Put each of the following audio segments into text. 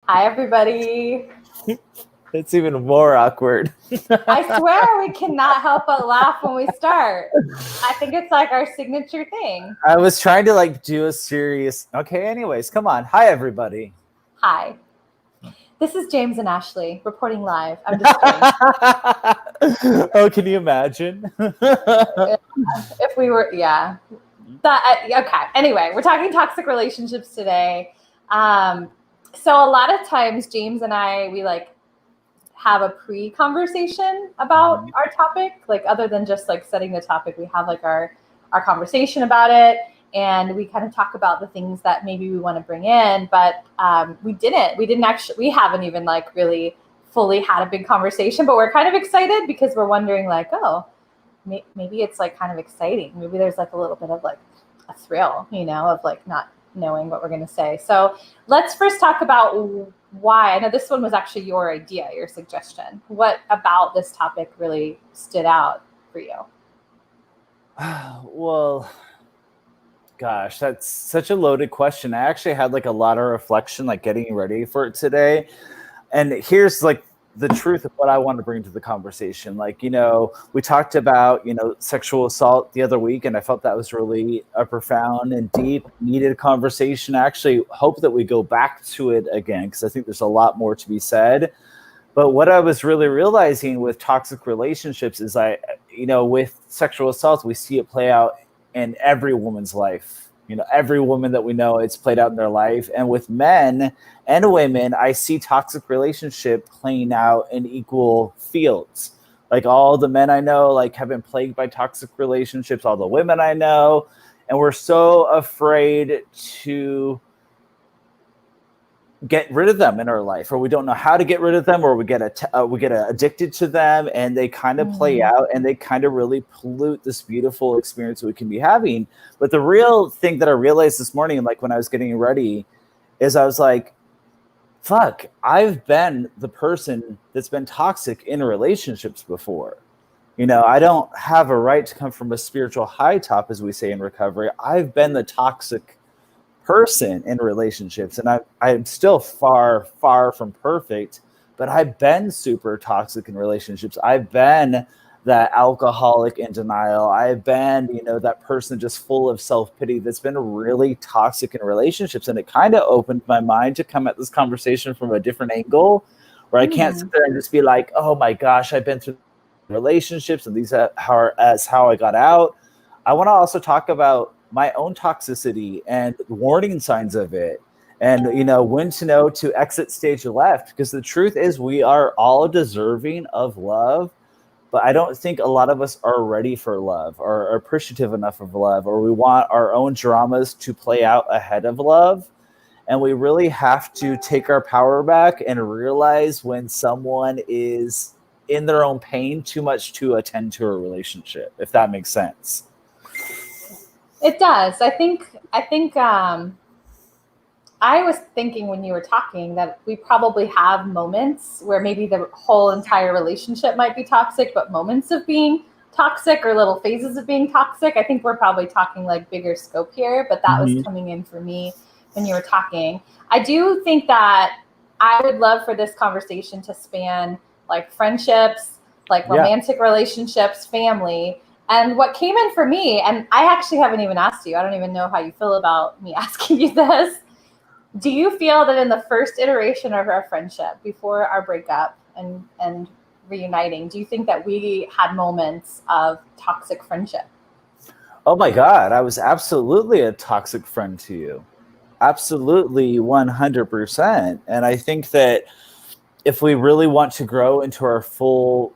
Hi, everybody. It's even more awkward. I swear we cannot help but laugh when we start. I think it's like our signature thing. I was trying to do a serious. Okay, anyways, come on. Hi, everybody. Hi. This is James and Ashley reporting live. I'm just kidding. Oh, can you imagine? If we were, yeah. Okay. Anyway, we're talking toxic relationships today. So a lot of times, James and I, we have a pre-conversation about our topic, other than just setting the topic. We have our conversation about it, and we kind of talk about the things that maybe we want to bring in, but we haven't even really fully had a big conversation, but we're kind of excited because we're wondering maybe it's kind of exciting. Maybe there's a little bit of a thrill, of not knowing what we're going to say. So let's first talk about why. I know this one was actually your idea, your suggestion. What about this topic really stood out for you? Well, gosh, that's such a loaded question. I actually had a lot of reflection, getting ready for it today. And here's the truth of what I want to bring to the conversation. We talked about, sexual assault the other week, and I felt that was really a profound and deep, needed conversation. I actually hope that we go back to it again, because I think there's a lot more to be said. But what I was really realizing with toxic relationships is with sexual assault, we see it play out in every woman's life. Every woman that we know, it's played out in their life. And with men and women, I see toxic relationship playing out in equal fields. All the men I know, have been plagued by toxic relationships, all the women I know. And we're so afraid to get rid of them in our life, or we don't know how to get rid of them, or we get addicted to them, and they kind of play out, and they kind of really pollute this beautiful experience we can be having. But the real thing that I realized this morning, when I was getting ready, is I was like, fuck, I've been the person that's been toxic in relationships before. I don't have a right to come from a spiritual high top, as we say in recovery. I've been the toxic person in relationships, and I'm still far from perfect, but I've been super toxic in relationships. I've been that alcoholic in denial. I've been that person just full of self-pity that's been really toxic in relationships. And it kind of opened my mind to come at this conversation from a different angle, where I can't sit there and just be like, oh my gosh, I've been through relationships and these are how I got out. I want to also talk about my own toxicity and warning signs of it, and when to know to exit stage left, because the truth is we are all deserving of love, but I don't think a lot of us are ready for love, or are appreciative enough of love, or we want our own dramas to play out ahead of love. And we really have to take our power back and realize when someone is in their own pain too much to attend to a relationship, if that makes sense. It does. I think I was thinking when you were talking that we probably have moments where maybe the whole entire relationship might be toxic, but moments of being toxic or little phases of being toxic. I think we're probably talking bigger scope here, but that was coming in for me when you were talking. I do think that I would love for this conversation to span friendships, romantic relationships, family. And what came in for me, and I actually haven't even asked you, I don't even know how you feel about me asking you this. Do you feel that in the first iteration of our friendship, before our breakup and reuniting, do you think that we had moments of toxic friendship? Oh my God, I was absolutely a toxic friend to you. Absolutely, 100%. And I think that if we really want to grow into our full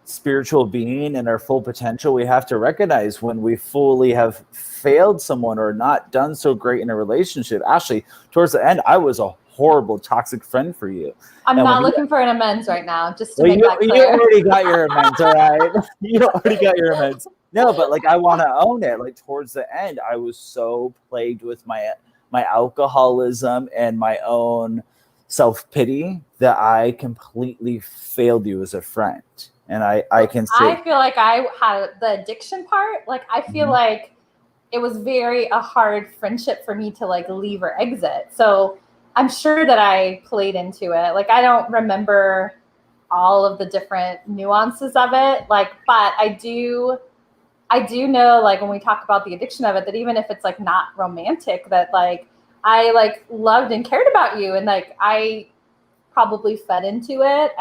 spiritual being and our full potential, we have to recognize when we fully have failed someone or not done so great in a relationship. Ashley, towards the end, I was a horrible toxic friend for you. I'm not looking for an amends right now, just to make that clear. You already got your amends, all right? You already got your amends. No, but I want to own it. Towards the end, I was so plagued with my alcoholism and my own self-pity that I completely failed you as a friend. And I can say, I feel like I had the addiction part. I feel like it was a hard friendship for me to leave or exit. So I'm sure that I played into it. Like, I don't remember all of the different nuances of it. Like, but I do know, like, when we talk about the addiction of it, that even if it's like not romantic, that like I like loved and cared about you, and like I probably fed into it.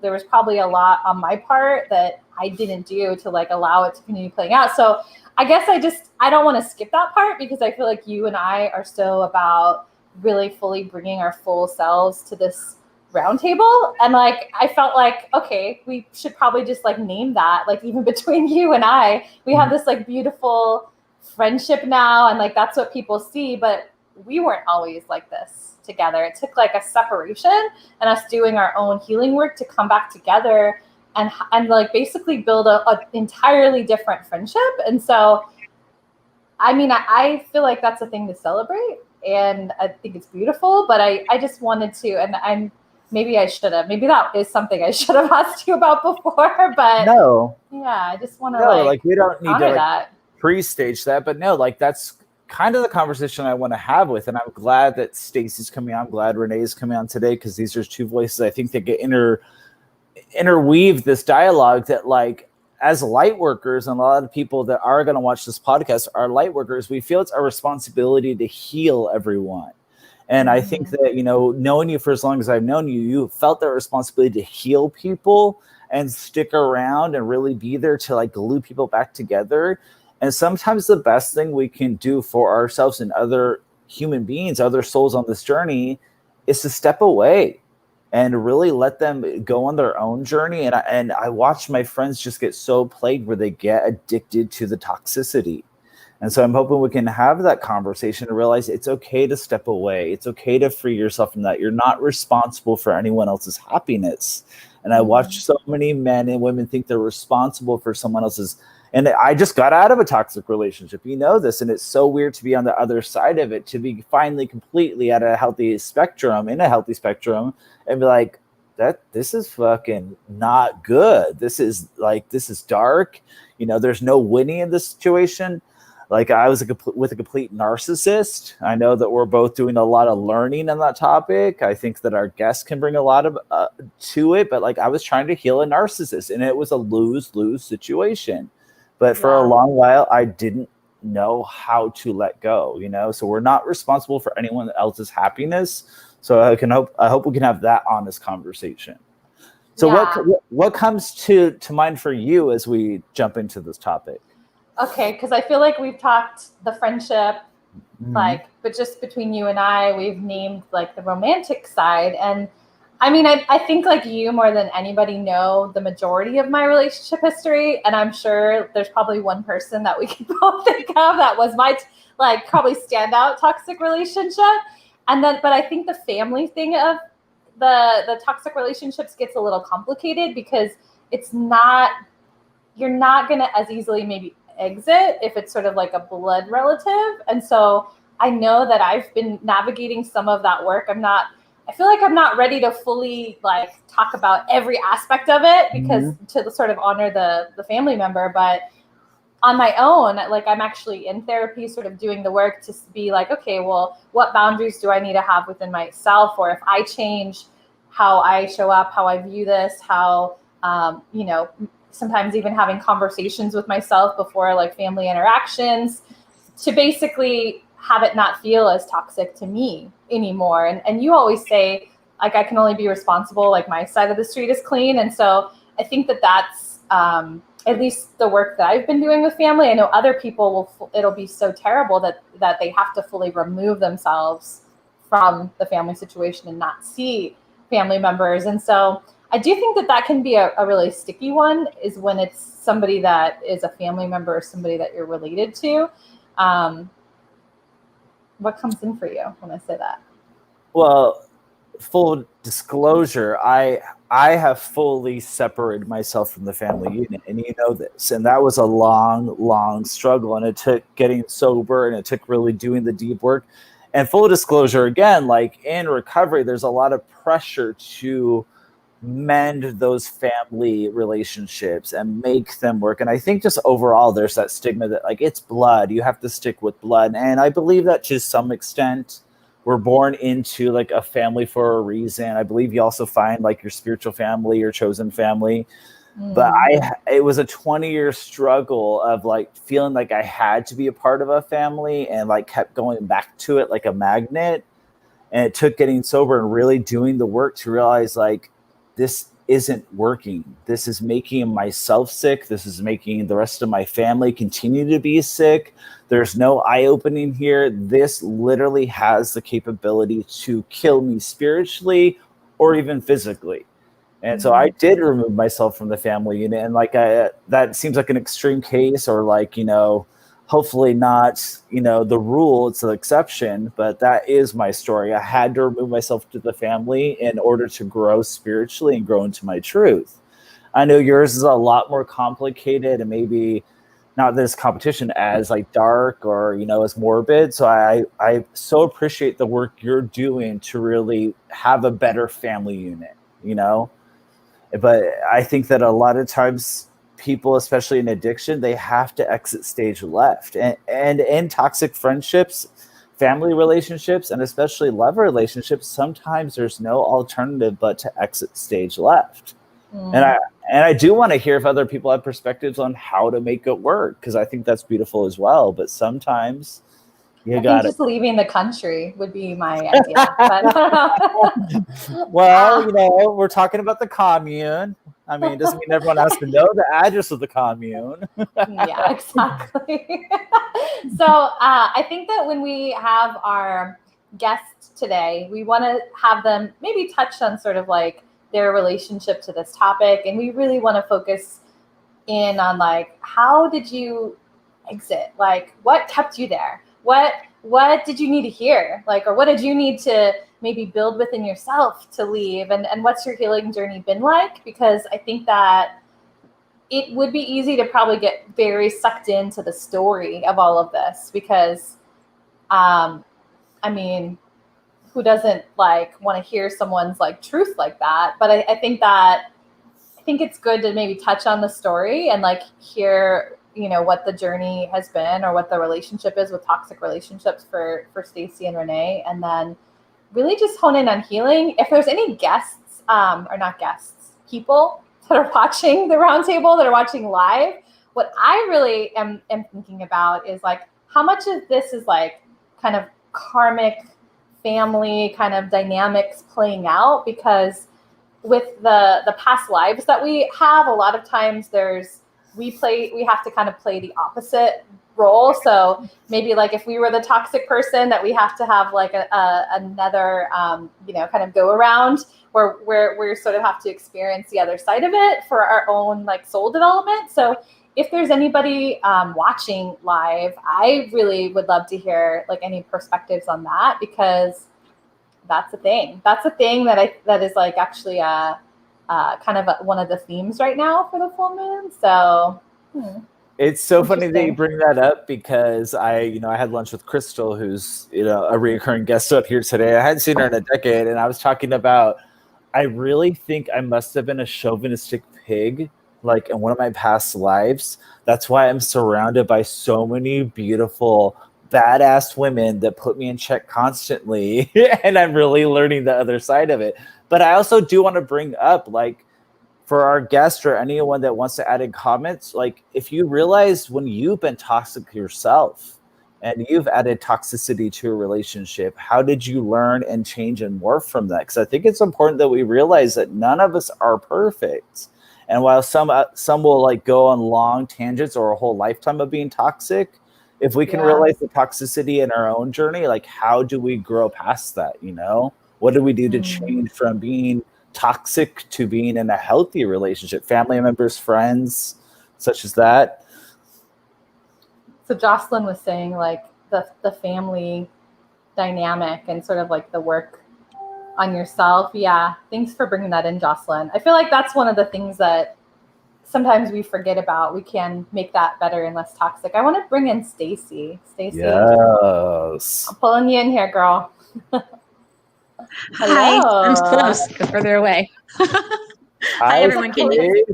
There was probably a lot on my part that I didn't do to like allow it to continue playing out. So I guess I don't want to skip that part, because I feel like you and I are still about really fully bringing our full selves to this roundtable. And like, I felt like, okay, we should probably just like name that, like, even between you and I, we have this like beautiful friendship now. And like, that's what people see, but we weren't always like this together. It took like a separation and us doing our own healing work to come back together and like basically build a entirely different friendship. And so, I mean, I feel like that's a thing to celebrate, and I think it's beautiful, but I just wanted to, and maybe I should have, maybe that is something I should have asked you about before, but no, yeah, I just want to like we don't need to like that. pre-stage that, but no, like that's kind of the conversation I want to have with, and I'm glad that Stacey's coming on. I'm glad Renee's coming on today, because these are two voices I think that get interweave this dialogue that, like, as light workers, and a lot of people that are going to watch this podcast are light workers, we feel it's our responsibility to heal everyone. And I think that, knowing you for as long as I've known you, you felt that responsibility to heal people and stick around and really be there to like glue people back together. And sometimes the best thing we can do for ourselves and other human beings, other souls on this journey, is to step away and really let them go on their own journey. And I watch my friends just get so plagued where they get addicted to the toxicity. And so I'm hoping we can have that conversation and realize it's okay to step away. It's okay to free yourself from that. You're not responsible for anyone else's happiness. And I watch so many men and women think they're responsible for someone else's. And I just got out of a toxic relationship. You know this. And it's so weird to be on the other side of it, to be finally completely at a healthy spectrum, and be like, this is fucking not good. This is dark. There's no winning in this situation. Like, I was with a complete narcissist. I know that we're both doing a lot of learning on that topic. I think that our guests can bring a lot of to it, but like, I was trying to heal a narcissist, and it was a lose-lose situation. But for a long while, I didn't know how to let go, So we're not responsible for anyone else's happiness. So I hope we can have that honest conversation. So what comes to mind for you as we jump into this topic? Okay, because I feel like we've talked the friendship, like, but just between you and I, we've named like the romantic side. And I mean, I think like you more than anybody know the majority of my relationship history. And I'm sure there's probably one person that we can both think of that was my like probably standout toxic relationship. And then, but I think the family thing of the toxic relationships gets a little complicated, because you're not going to as easily maybe exit if it's sort of like a blood relative. And so I know that I've been navigating some of that work. I feel like I'm not ready to fully like talk about every aspect of it, because to sort of honor the family member, but on my own, like, I'm actually in therapy, sort of doing the work to be like, okay, well, what boundaries do I need to have within myself? Or if I change how I show up, how I view this, how, sometimes even having conversations with myself before like family interactions, to basically have it not feel as toxic to me anymore. And you always say, like, I can only be responsible, like my side of the street is clean. And so I think that that's at least the work that I've been doing with family. I know other people it'll be so terrible that they have to fully remove themselves from the family situation and not see family members. And so I do think that can be a really sticky one, is when it's somebody that is a family member or somebody that you're related to. What comes in for you when I say that? Well, full disclosure, I have fully separated myself from the family unit, and you know this. And that was a long struggle, and it took getting sober, and it took really doing the deep work. And full disclosure, again, like in recovery, there's a lot of pressure to mend those family relationships and make them work. And I think just overall, there's that stigma that like, it's blood, you have to stick with blood. And I believe that to some extent, we're born into like a family for a reason. I believe you also find like your spiritual family, your chosen family. But it was a 20-year struggle of like feeling like I had to be a part of a family and like kept going back to it like a magnet. And it took getting sober and really doing the work to realize like this isn't working. This is making myself sick. This is making the rest of my family continue to be sick. There's no eye opening here. This literally has the capability to kill me spiritually or even physically. And so I did remove myself from the family unit. And like, that seems like an extreme case, or like, hopefully not, the rule, it's an exception, but that is my story. I had to remove myself to the family in order to grow spiritually and grow into my truth. I know yours is a lot more complicated and maybe not this competition as like dark or, as morbid. So I so appreciate the work you're doing to really have a better family unit, But I think that a lot of times people, especially in addiction, they have to exit stage left. And in toxic friendships, family relationships, and especially love relationships, sometimes there's no alternative but to exit stage left. And I do want to hear if other people have perspectives on how to make it work, because I think that's beautiful as well. But sometimes I think just leaving the country would be my idea. But well, we're talking about the commune. I mean, it doesn't mean everyone has to know the address of the commune. Yeah, exactly. So I think that when we have our guests today, we want to have them maybe touch on sort of like their relationship to this topic. And we really want to focus in on like, how did you exit? Like, what kept you there? What did you need to hear? Like, or what did you need to maybe build within yourself to leave? And what's your healing journey been like? Because I think that it would be easy to probably get very sucked into the story of all of this, because, I mean, who doesn't like want to hear someone's like truth like that? But I think it's good to maybe touch on the story and like hear, what the journey has been or what the relationship is with toxic relationships for Stacy and Renee, and then really just hone in on healing. If there's any guests, or not guests, people that are watching the roundtable, that are watching live, what I really am thinking about is like, how much of this is like kind of karmic family kind of dynamics playing out? Because with the past lives that we have, a lot of times we have to kind of play the opposite role. So maybe like if we were the toxic person, that we have to have like another kind of go around where we sort of have to experience the other side of it for our own like soul development. So if there's anybody watching live, I really would love to hear like any perspectives on that, because that's a thing. That's a thing that is like actually kind of one of the themes right now for the full moon. So it's so funny that you bring that up, because I had lunch with Crystal, who's a recurring guest out here today. I hadn't seen her in a decade, and I was talking about, I really think I must have been a chauvinistic pig like in one of my past lives. That's why I'm surrounded by so many beautiful badass women that put me in check constantly. And I'm really learning the other side of it. But I also do want to bring up, like, for our guest or anyone that wants to add in comments, like, if you realize when you've been toxic yourself and you've added toxicity to a relationship, how did you learn and change and morph from that? Because I think it's important that we realize that none of us are perfect. And while some will like go on long tangents or a whole lifetime of being toxic, if we can realize the toxicity in our own journey, like, how do we grow past that? What do we do to change from being toxic to being in a healthy relationship, family members, friends, such as that? So Jocelyn was saying like the family dynamic and sort of like the work on yourself. Yeah, thanks for bringing that in, Jocelyn. I feel like that's one of the things that sometimes we forget about. We can make that better and less toxic. I want to bring in Stacy. Stacy, yes, I'm pulling you in here, girl. Hi, I'm close. Go further away. Hi, everyone. Can you?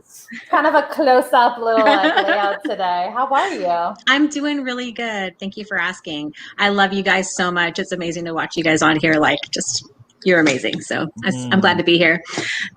Kind of a close-up little like layout today. How are you? I'm doing really good. Thank you for asking. I love you guys so much. It's amazing to watch you guys on here. Like, just you're amazing. So I'm glad to be here.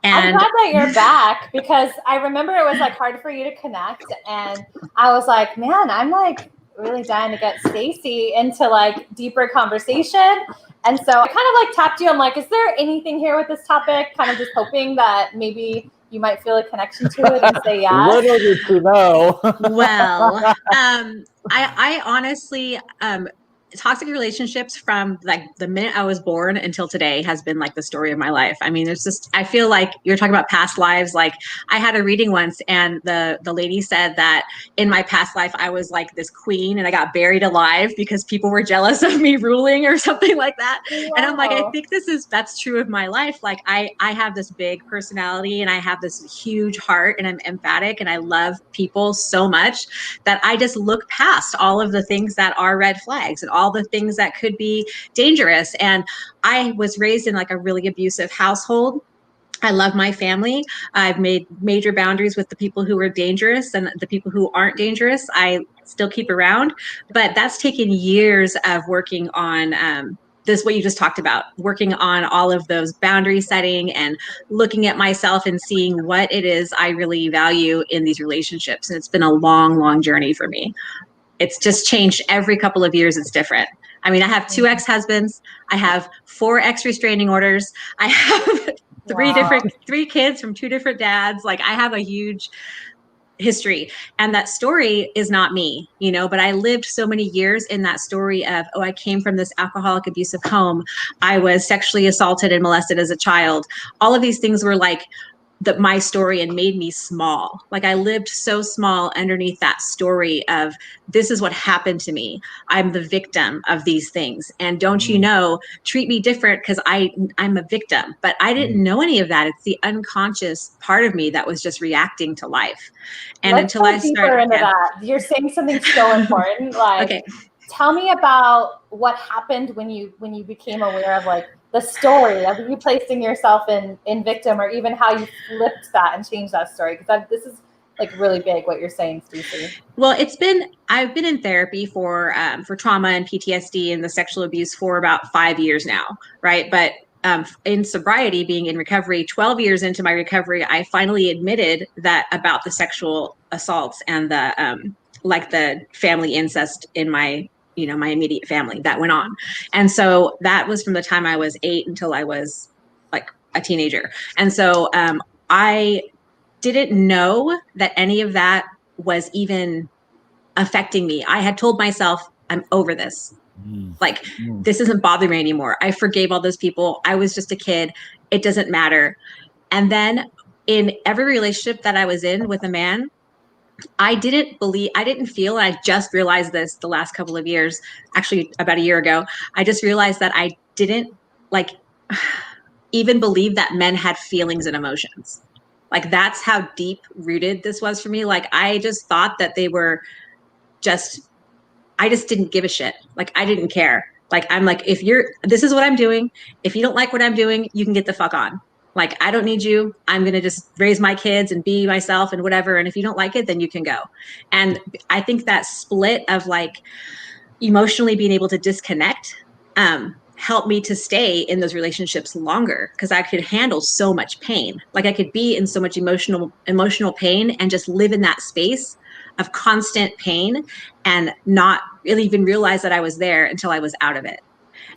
And I'm glad that you're back because I remember it was like hard for you to connect, and I was like, man, I'm like really dying to get Stacy into like deeper conversation. And so I kind of like tapped you. I'm like, is there anything here with this topic? Kind of just hoping that maybe you might feel a connection to it and say yes. Little did you know. Well, I honestly, toxic relationships from like the minute I was born until today has been like the story of my life. I mean, there's just, I feel like you're talking about past lives. Like I had a reading once and the lady said that in my past life, I was like this queen and I got buried alive because people were jealous of me ruling or something like that. Wow. And I'm like, I think that's true of my life. Like I have this big personality and I have this huge heart and I'm emphatic and I love people so much that I just look past all of the things that are red flags and all the things that could be dangerous. And I was raised in like a really abusive household. I love my family. I've made major boundaries with the people who are dangerous and the people who aren't dangerous. I still keep around, but that's taken years of working on this, what you just talked about, working on all of those boundary setting and looking at myself and seeing what it is I really value in these relationships. And it's been a long, long journey for me. It's just changed every couple of years. It's different. I mean, I have 2 ex-husbands. I have 4 ex-restraining orders. I have 3 kids from 2 different dads. Like I have a huge history and that story is not me, you know, but I lived so many years in that story of, oh, I came from this alcoholic abusive home. I was sexually assaulted and molested as a child. All of these things were like my story and made me small. Like I lived so small underneath that story of this is what happened to me. I'm the victim of these things. And don't you know, treat me different because I'm a victim. But I didn't know any of that. It's the unconscious part of me that was just reacting to life. And let's go deeper into that. You're saying something so important. Like okay. Tell me about what happened when you became aware of like the story of you placing yourself in victim, or even how you flipped that and changed that story. Because this is like really big what you're saying, Stacey. Well, I've been in therapy for trauma and PTSD and the sexual abuse for about 5 years now, right? But in sobriety, being in recovery, 12 years into my recovery, I finally admitted that about the sexual assaults and the like the family incest in my immediate family that went on. And so that was from the time I was 8 until I was like a teenager. And so I didn't know that any of that was even affecting me. I had told myself, I'm over this. Like, this isn't bothering me anymore. I forgave all those people. I was just a kid. It doesn't matter. And then in every relationship that I was in with a man, I didn't feel, and I just realized this the last couple of years, actually about a year ago, I just realized that I didn't like even believe that men had feelings and emotions. Like that's how deep rooted this was for me. Like I just thought that they were I just didn't give a shit. Like I didn't care. Like I'm like, this is what I'm doing. If you don't like what I'm doing, you can get the fuck on. Like, I don't need you. I'm going to just raise my kids and be myself and whatever. And if you don't like it, then you can go. And I think that split of like emotionally being able to disconnect helped me to stay in those relationships longer because I could handle so much pain. Like I could be in so much emotional pain and just live in that space of constant pain and not really even realize that I was there until I was out of it.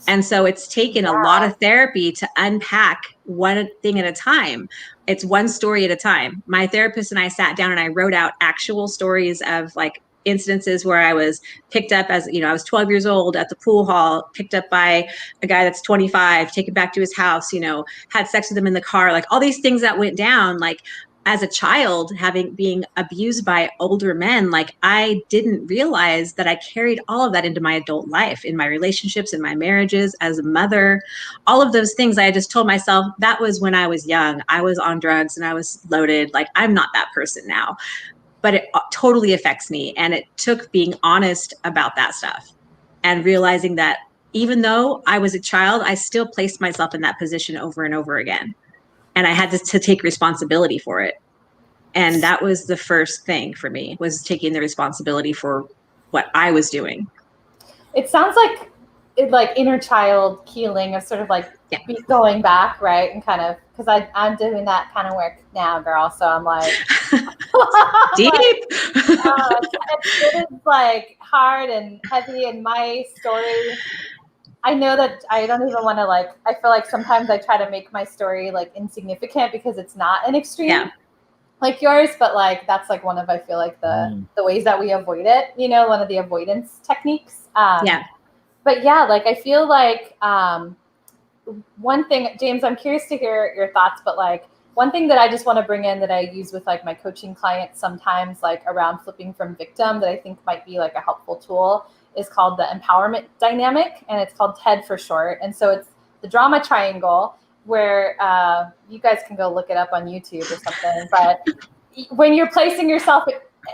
And so it's taken a lot of therapy to unpack one thing at a time. It's one story at a time. My therapist and I sat down and I wrote out actual stories of like incidences where I was picked up as, I was 12 years old at the pool hall, picked up by a guy that's 25, taken back to his house, had sex with him in the car, like all these things that went down, like as a child, being abused by older men, like I didn't realize that I carried all of that into my adult life, in my relationships, in my marriages, as a mother, all of those things. I just told myself that was when I was young. I was on drugs and I was loaded. Like I'm not that person now, but it totally affects me. And it took being honest about that stuff and realizing that even though I was a child, I still placed myself in that position over and over again. and I had to take responsibility for it. And that was the first thing for me, was taking the responsibility for what I was doing. It sounds like inner child healing is sort of like going back, right? And kind of, because I'm doing that kind of work now, girl. So I'm like, deep. It is like hard and heavy. And my story, I know that I don't even want to I feel like sometimes I try to make my story like insignificant because it's not an extreme like yours, but like that's like one of, I feel like the ways that we avoid it, one of the avoidance techniques. But yeah, like I feel like one thing, James, I'm curious to hear your thoughts, but like one thing that I just want to bring in that I use with like my coaching clients sometimes, like around flipping from victim, that I think might be like a helpful tool, is called the empowerment dynamic, and it's called TED for short. And so it's the drama triangle, where you guys can go look it up on YouTube or something. But when you're placing yourself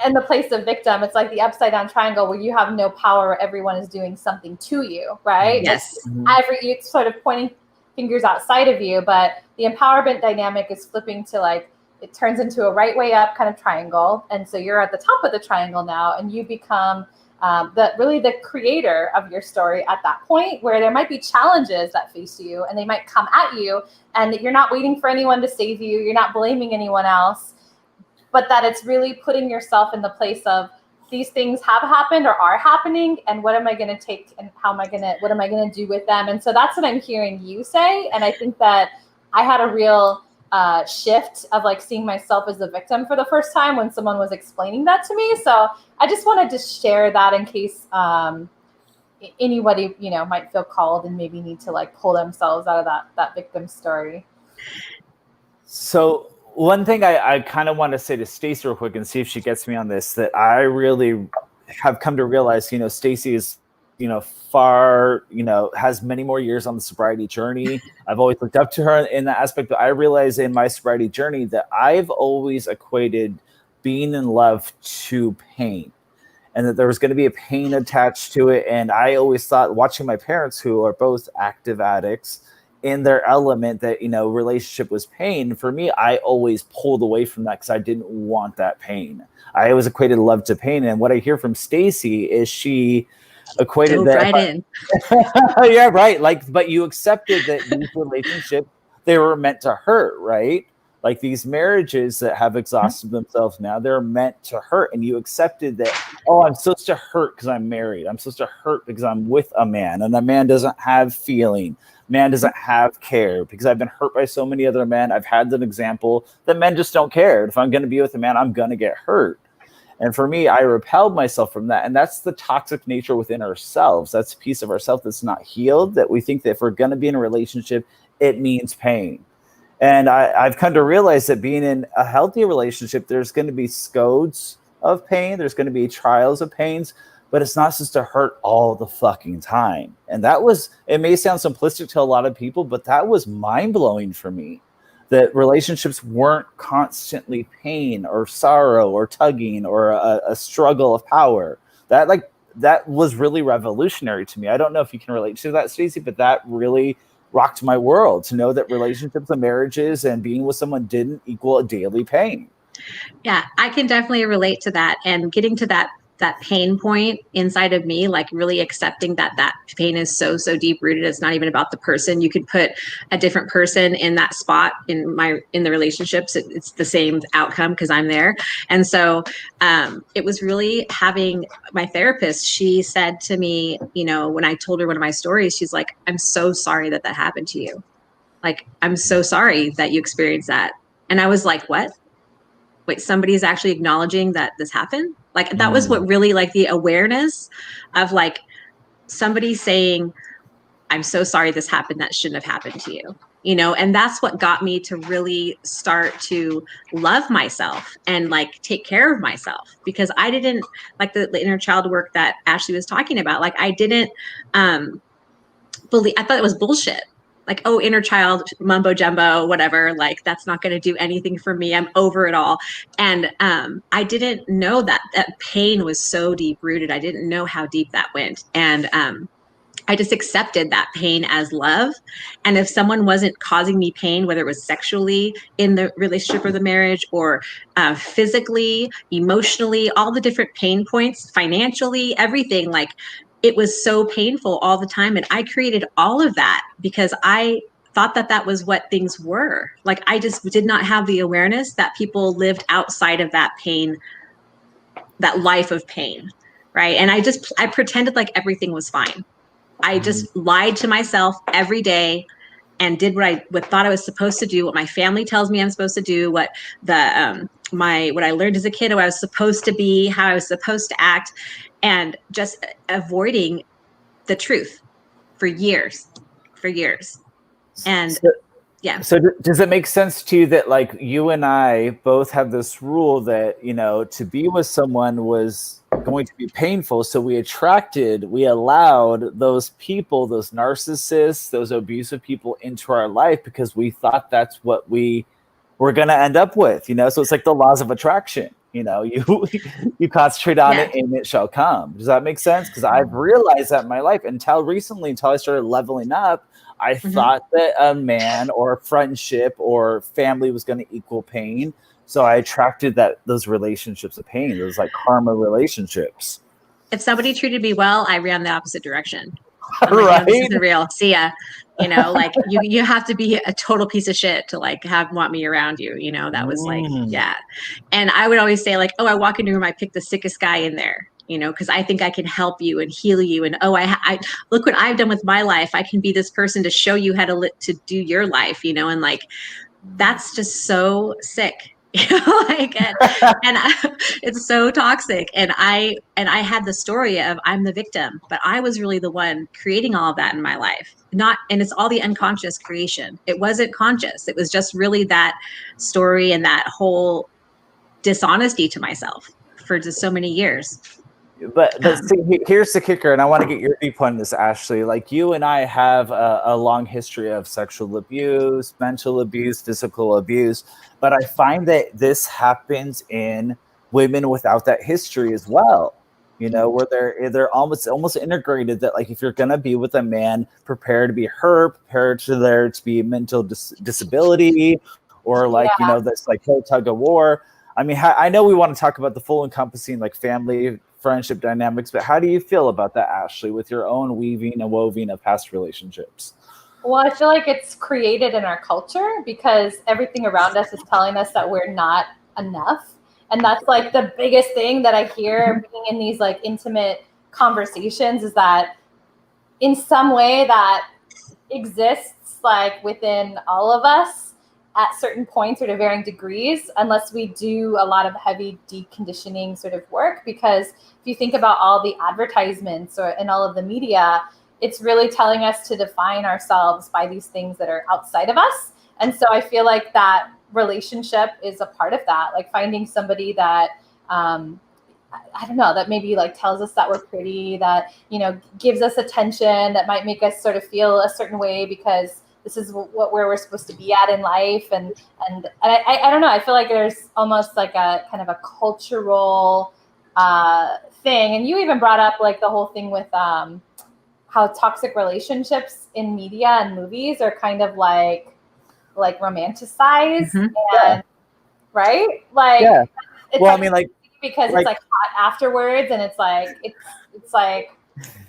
in the place of victim, it's like the upside down triangle where you have no power, everyone is doing something to you, right? Yes. It's sort of pointing fingers outside of you, but the empowerment dynamic is flipping to like, it turns into a right way up kind of triangle. And so you're at the top of the triangle now, and you become the creator of your story at that point, where there might be challenges that face you and they might come at you, and that you're not waiting for anyone to save you. You're not blaming anyone else, but that it's really putting yourself in the place of, these things have happened or are happening, and what am I going to take, and what am I going to do with them? And so that's what I'm hearing you say. And I think that I had a real shift of like seeing myself as a victim for the first time when someone was explaining that to me. So I just wanted to share that in case anybody, might feel called and maybe need to like pull themselves out of that victim story. So one thing I kind of want to say to Stacey real quick and see if she gets me on this, that I really have come to realize, Stacey is, far, has many more years on the sobriety journey. I've always looked up to her in that aspect, but I realize in my sobriety journey that I've always equated being in love to pain, and that there was going to be a pain attached to it. And I always thought, watching my parents, who are both active addicts, in their element, that, relationship was pain. For me, I always pulled away from that because I didn't want that pain. I always equated love to pain. And what I hear from Stacey is she equated Dove that right in. yeah, right. Like, but you accepted that these relationships, they were meant to hurt, right? Like these marriages that have exhausted themselves now, they're meant to hurt. And you accepted that, oh, I'm supposed to hurt because I'm married. I'm supposed to hurt because I'm with a man, and a man doesn't have feeling. Man doesn't have care, because I've been hurt by so many other men. I've had an example that men just don't care. If I'm going to be with a man, I'm going to get hurt. And for me, I repelled myself from that. And that's the toxic nature within ourselves. That's a piece of ourselves that's not healed, that we think that if we're going to be in a relationship, it means pain. And I've come to realize that being in a healthy relationship, there's going to be scodes of pain. There's going to be trials of pains, but it's not supposed to hurt all the fucking time. And it may sound simplistic to a lot of people, but that was mind-blowing for me, that relationships weren't constantly pain or sorrow or tugging or a struggle of power. That was really revolutionary to me. I don't know if you can relate to that, Stacey, but that really rocked my world, to know that relationships and marriages and being with someone didn't equal a daily pain. Yeah, I can definitely relate to that. And getting to that pain point inside of me, like really accepting that pain is so deep rooted. It's not even about the person. You could put a different person in that spot in the relationships. It's the same outcome because I'm there. And so it was really having my therapist. She said to me, when I told her one of my stories, she's like, I'm so sorry that happened to you. Like, I'm so sorry that you experienced that. And I was like, what? Wait, somebody's actually acknowledging that this happened? Like, that was what really, like, the awareness of like somebody saying, I'm so sorry this happened. That shouldn't have happened to you. And that's what got me to really start to love myself and like take care of myself, because I didn't like the inner child work that Ashley was talking about. Like, I didn't believe, I thought it was bullshit. Like, oh, inner child mumbo jumbo, whatever, like that's not going to do anything for me. I'm over it all. And I didn't know that pain was so deep rooted. I didn't know how deep that went. And I just accepted that pain as love. And if someone wasn't causing me pain, whether it was sexually in the relationship or the marriage, or physically, emotionally, all the different pain points, financially, everything, like it was so painful all the time. And I created all of that because I thought that that was what things were. Like I just did not have the awareness that people lived outside of that pain, that life of pain. Right. And I pretended like everything was fine. I just lied to myself every day and did what thought I was supposed to do, what my family tells me I'm supposed to do, what what I learned as a kid, what I was supposed to be, how I was supposed to act, and just avoiding the truth for years. And yeah. So does it make sense to you that like you and I both have this rule that, you know, to be with someone was going to be painful. So we allowed those people, those narcissists, those abusive people into our life because we thought that's what we were going to end up with, you know? So it's like the laws of attraction, you know, you concentrate on it and it shall come. Does that make sense? Because I've realized that in my life until recently, until I started leveling up, I thought that a man or a friendship or family was going to equal pain. So I attracted those relationships of pain, those like karma relationships. If somebody treated me well, I ran the opposite direction. I'm like, right? No, this isn't real. See ya. You know, like you have to be a total piece of shit to like want me around you. You know, that was like, yeah. And I would always say like, oh, I walk into a room, I pick the sickest guy in there. You know, because I think I can help you and heal you. And oh, I look what I've done with my life. I can be this person to show you how to do your life. You know, and like that's just so sick. You know, like it's so toxic. And I had the story of I'm the victim, but I was really the one creating all of that in my life. And it's all the unconscious creation. It wasn't conscious. It was just really that story and that whole dishonesty to myself for just so many years. But see, here's the kicker, and I want to get your viewpoint on this, Ashley. Like you and I have a long history of sexual abuse, mental abuse, physical abuse, but I find that this happens in women without that history as well. You know, where they're almost integrated that like if you're gonna be with a man, prepare to be hurt, prepare to there to be mental disability, or like you know this like whole tug of war. I mean, I know we want to talk about the full encompassing like family friendship dynamics, but how do you feel about that, Ashley, with your own weaving and woving of past relationships? Well, I feel like it's created in our culture because everything around us is telling us that we're not enough. And that's like the biggest thing that I hear being in these like intimate conversations is that in some way that exists like within all of us at certain points or to varying degrees, unless we do a lot of heavy deconditioning sort of work. Because if you think about all the advertisements and all of the media, it's really telling us to define ourselves by these things that are outside of us. And so I feel like that relationship is a part of that, like finding somebody that, I don't know, that maybe like tells us that we're pretty, that, you know, gives us attention, that might make us sort of feel a certain way because this is where we're supposed to be at in life. And I don't know, I feel like there's almost like a kind of a cultural thing. And you even brought up like the whole thing with how toxic relationships in media and movies are kind of like romanticized and right? Like it's well, like, I mean like because it's like hot afterwards and it's like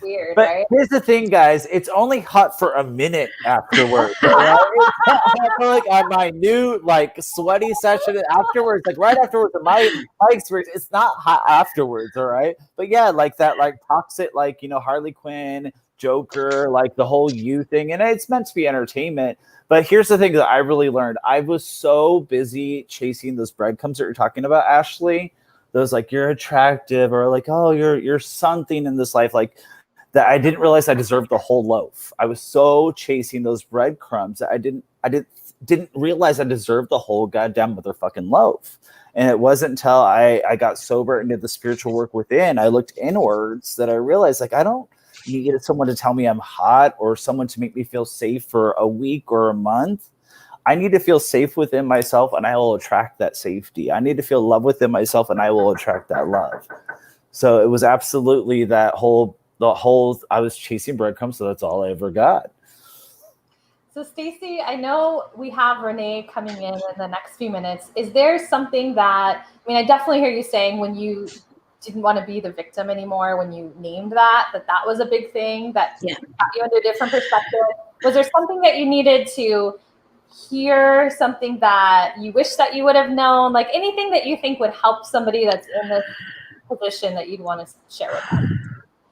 weird, but right? Here's the thing, guys. It's only hot for a minute afterwards. Right? I feel like on my new like sweaty session afterwards, like right afterwards, my experience, it's not hot afterwards, all right? But yeah, like that like toxic, like, you know, Harley Quinn, Joker, like the whole you thing, and it's meant to be entertainment. But here's the thing that I really learned. I was so busy chasing those breadcrumbs that you're talking about, Ashley. Those like you're attractive or like, oh, you're something in this life, like that I didn't realize I deserved the whole loaf. I was so chasing those breadcrumbs that I didn't realize I deserved the whole goddamn motherfucking loaf. And it wasn't until I got sober and did the spiritual work within, I looked inwards, that I realized like I don't need someone to tell me I'm hot or someone to make me feel safe for a week or a month. I need to feel safe within myself and I will attract that safety. I need to feel love within myself and I will attract that love. So it was absolutely that whole I was chasing breadcrumbs, so that's all I ever got. So Stacey, I know we have Renee coming in the next few minutes. Is there something that, I mean, I definitely hear you saying when you didn't want to be the victim anymore, when you named that was a big thing that got you into a different perspective. Was there something that you needed to hear, something that you wish that you would have known, like anything that you think would help somebody that's in this position that you'd want to share with them?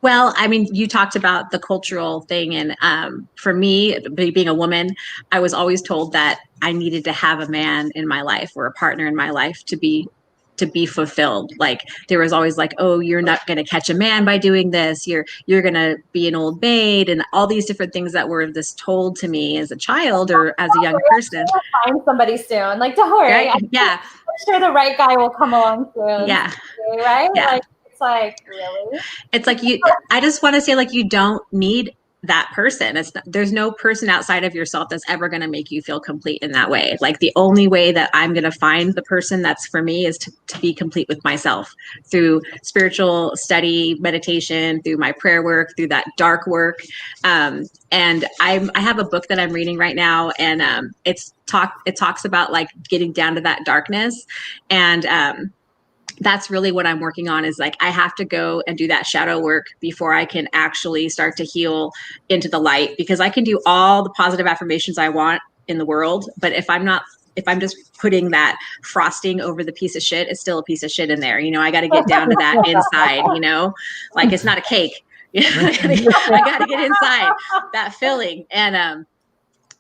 Well, I mean, you talked about the cultural thing. And for me, being a woman, I was always told that I needed to have a man in my life or a partner in my life to be fulfilled. Like there was always like, oh, you're not going to catch a man by doing this. You're going to be an old maid, and all these different things that were just told to me as a child or as a young person. Find somebody soon. Like, don't worry. Right? Yeah. I'm sure the right guy will come along soon. Yeah. Right? Yeah. Like, really? It's like I just want to say, like, you don't need that person. There's no person outside of yourself that's ever going to make you feel complete in that way. Like the only way that I'm going to find the person that's for me is to be complete with myself through spiritual study, meditation, through my prayer work, through that dark work. And I have a book that I'm reading right now, and it talks about like getting down to that darkness. And that's really what I'm working on, is like, I have to go and do that shadow work before I can actually start to heal into the light, because I can do all the positive affirmations I want in the world. But if I'm just putting that frosting over the piece of shit, it's still a pice of shit in there. You know, I got to get down to that inside, you know, like it's not a cake. I got to get inside that filling and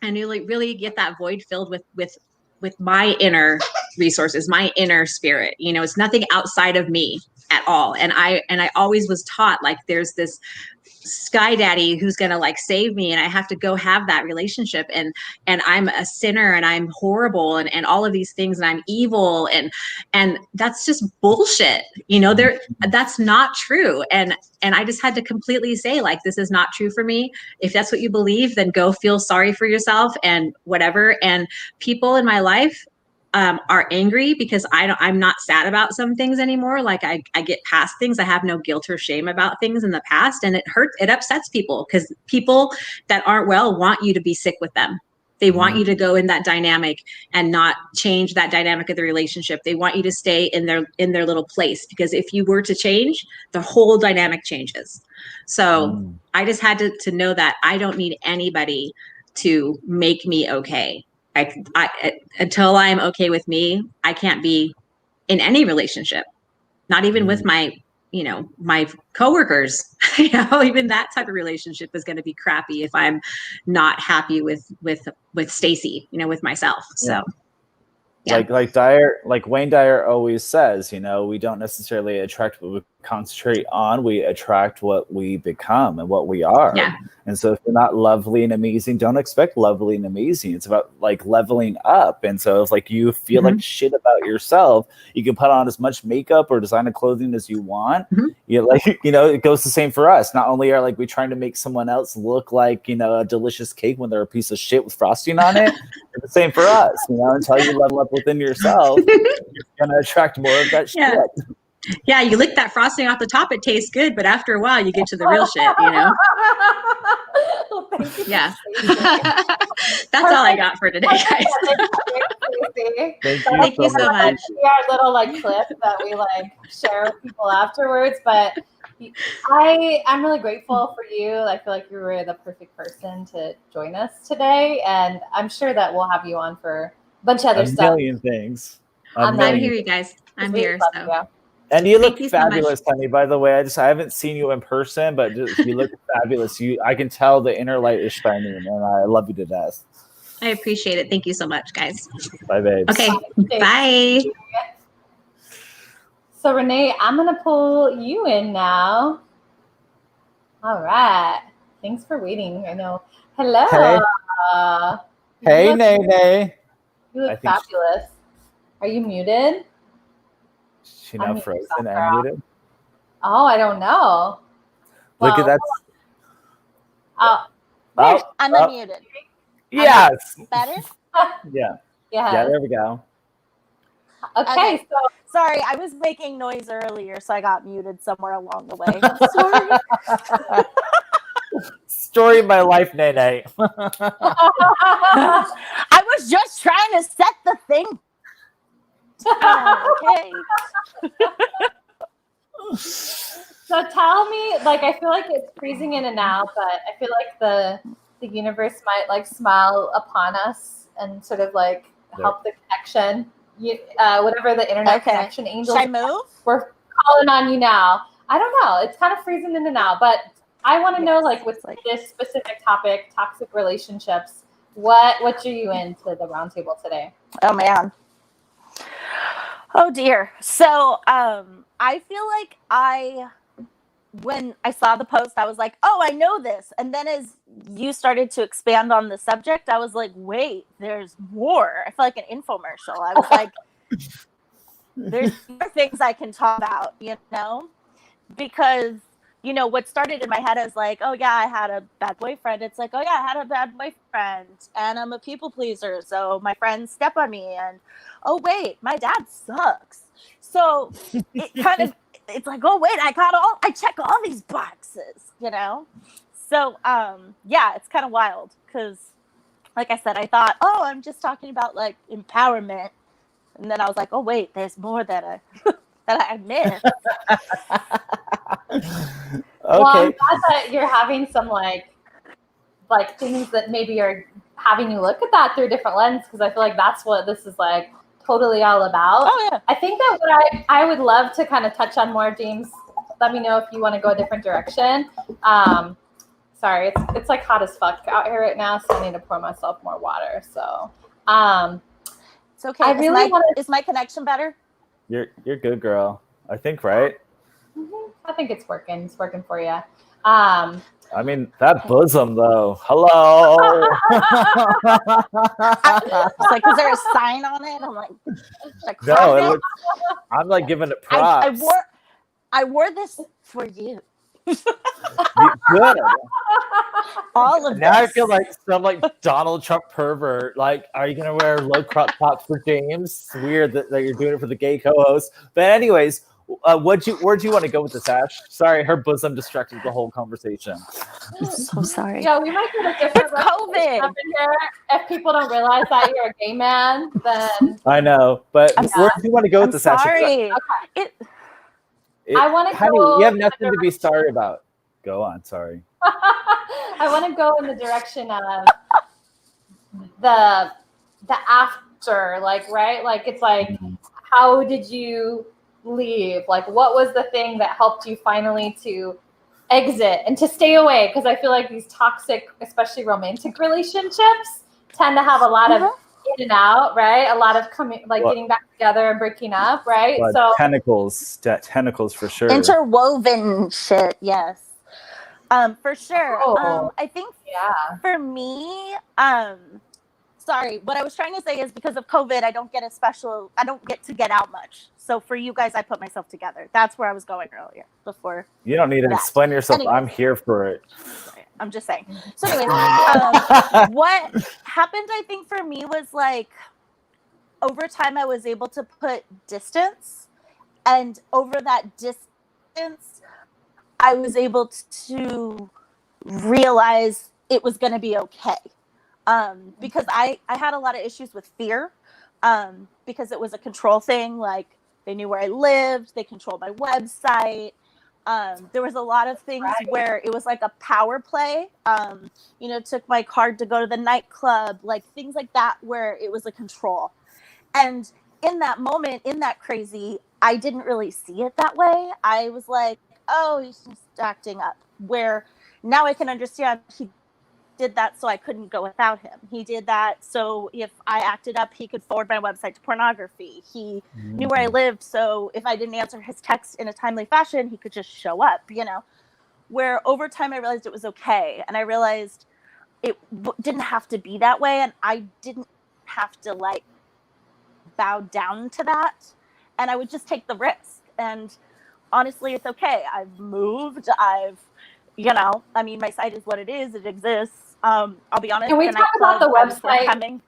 really get that void filled with my inner resources, my inner spirit. You know, it's nothing outside of me at all. And I always was taught like there's this sky daddy who's going to like save me, and I have to go have that relationship, and I'm a sinner and I'm horrible and all of these things, and I'm evil, and that's just bullshit. You know, that's not true. And I just had to completely say, like, this is not true for me. If that's what you believe, then go feel sorry for yourself and whatever. And people in my life are angry because I'm not sad about some things anymore. Like I get past things. I have no guilt or shame about things in the past, and it upsets people, because people that aren't well want you to be sick with them. They want you to go in that dynamic and not change that dynamic of the relationship. They want you to stay in their little place, because if you were to change, the whole dynamic changes. So I just had to know that I don't need anybody to make me okay. I until I'm okay with me, I can't be in any relationship, not even with my coworkers. Even that type of relationship is going to be crappy if I'm not happy with Stacey, with myself. So like Wayne Dyer always says, we don't necessarily attract what we concentrate on, we attract what we become and what we are. Yeah. And so if you're not lovely and amazing, don't expect lovely and amazing. It's about like leveling up. And so if like you feel like shit about yourself, you can put on as much makeup or designer clothing as you want. It goes the same for us. Not only are like we trying to make someone else look like, a delicious cake when they're a piece of shit with frosting on it. It's the same for us, until you level up within yourself, you're gonna attract more of that shit. Yeah, you lick that frosting off the top, it tastes good, but after a while you get to the real shit, Well, thank you. Yeah. That's all I got for today, guys. Thank you so much. Our little clip that we share with people afterwards, but I'm really grateful for you. I feel like you were the perfect person to join us today, and I'm sure that we'll have you on for a bunch of other stuff. A million things. I'm here, you guys. I'm here. So. And you look fabulous, honey. By the way, I haven't seen you in person, but you look fabulous. I can tell the inner light is shining, and I love you to death. I appreciate it. Thank you so much, guys. Bye, babes. Okay, bye. So Renee, I'm gonna pull you in now. All right. Thanks for waiting. I know. Hello. Hey, Nene. You look fabulous. Are you muted? She now frozen and muted. Oh, I don't know. Look at that. I'm unmuted. Yes. Better? Yeah. There we go. Okay, Okay. so Sorry, I was making noise earlier, so I got muted somewhere along the way. Sorry. Story of my life, Nene. I was just trying to set the thing. Okay. so tell me, like, I feel like it's freezing in and out, but I feel like the universe might like smile upon us and sort of like help the connection. Whatever the internet connection angels. Should I move? We're calling on you now. I don't know. It's kind of freezing in and out, but I want to know, like, with this specific topic, toxic relationships, what drew you into the roundtable today? Oh man. Oh dear. So I feel like when I saw the post, I was like, oh, I know this. And then as you started to expand on the subject, I was like, wait, there's more. I feel like an infomercial. I was like, there's more things I can talk about, you know? Because, you know, what started in my head is like, oh yeah, I had a bad boyfriend. It's like, oh yeah, I had a bad boyfriend and I'm a people pleaser. So my friends step on me and, oh wait, my dad sucks. So it kind of, it's like, oh wait, I check all these boxes, you know? So, yeah, it's kind of wild because like I said, I thought, oh, I'm just talking about like empowerment. And then I was like, oh wait, there's more that I missed. Okay. Well, I'm glad that you're having some like things that maybe are having you look at that through a different lens, because I feel like that's what this is like totally all about. Oh yeah. I think that what I would love to kind of touch on more, James, let me know if you want to go a different direction. Sorry, it's like hot as fuck out here right now, so I need to pour myself more water. So it's okay. I really is my connection better? You're good, girl. I think, right? Mm-hmm. I think it's working. It's working for you. I mean, that bosom, though. Hello. It's like, is there a sign on it? I'm like, no, I'm like giving it props. I wore this for you. Good. All of now this. I feel like some like Donald Trump pervert. Like, are you gonna wear low crop tops for James? It's weird that you're doing it for the gay co-host. But anyways, where'd you want to go with this, Ash? Sorry, her bosom distracted the whole conversation. I'm so sorry. Yeah, we might get a different COVID up in here. If people don't realize that you're a gay man, then I know. But where do you want to go with this, Ash? Sorry. Okay. I want to honey, go. You have nothing to be sorry about. Go on. Sorry. I want to go in the direction of the after, like, right? Like, it's like, how did you leave? Like, what was the thing that helped you finally to exit and to stay away? Because I feel like these toxic, especially romantic relationships, tend to have a lot of in and out, right? A lot of getting back together and breaking up, right? So tentacles for sure. Interwoven shit, yes. For sure. I think for me, sorry, what I was trying to say is because of COVID, I don't get to get out much. So for you guys, I put myself together. That's where I was going earlier before. You don't need to explain yourself. Anyways, I'm here for it. I'm just saying. So anyways, what happened, I think for me was like, over time, I was able to put distance, and over that distance, I was able to realize it was going to be okay. Because I had a lot of issues with fear, because it was a control thing. Like, they knew where I lived, they controlled my website. There was a lot of things where it was like a power play. Took my card to go to the nightclub, like things like that, where it was a control. And in that moment, in that crazy, I didn't really see it that way. I was like, oh, he's just acting up. Where now I can understand he did that so I couldn't go without him. He did that so if I acted up, he could forward my website to pornography. He knew where I lived, so if I didn't answer his text in a timely fashion, he could just show up, Where over time I realized it was okay, and I realized it didn't have to be that way, and I didn't have to like bow down to that, and I would just take the risk. And honestly, it's okay. I've moved. My site is what it is. It exists. I'll be honest. Can we talk about the website?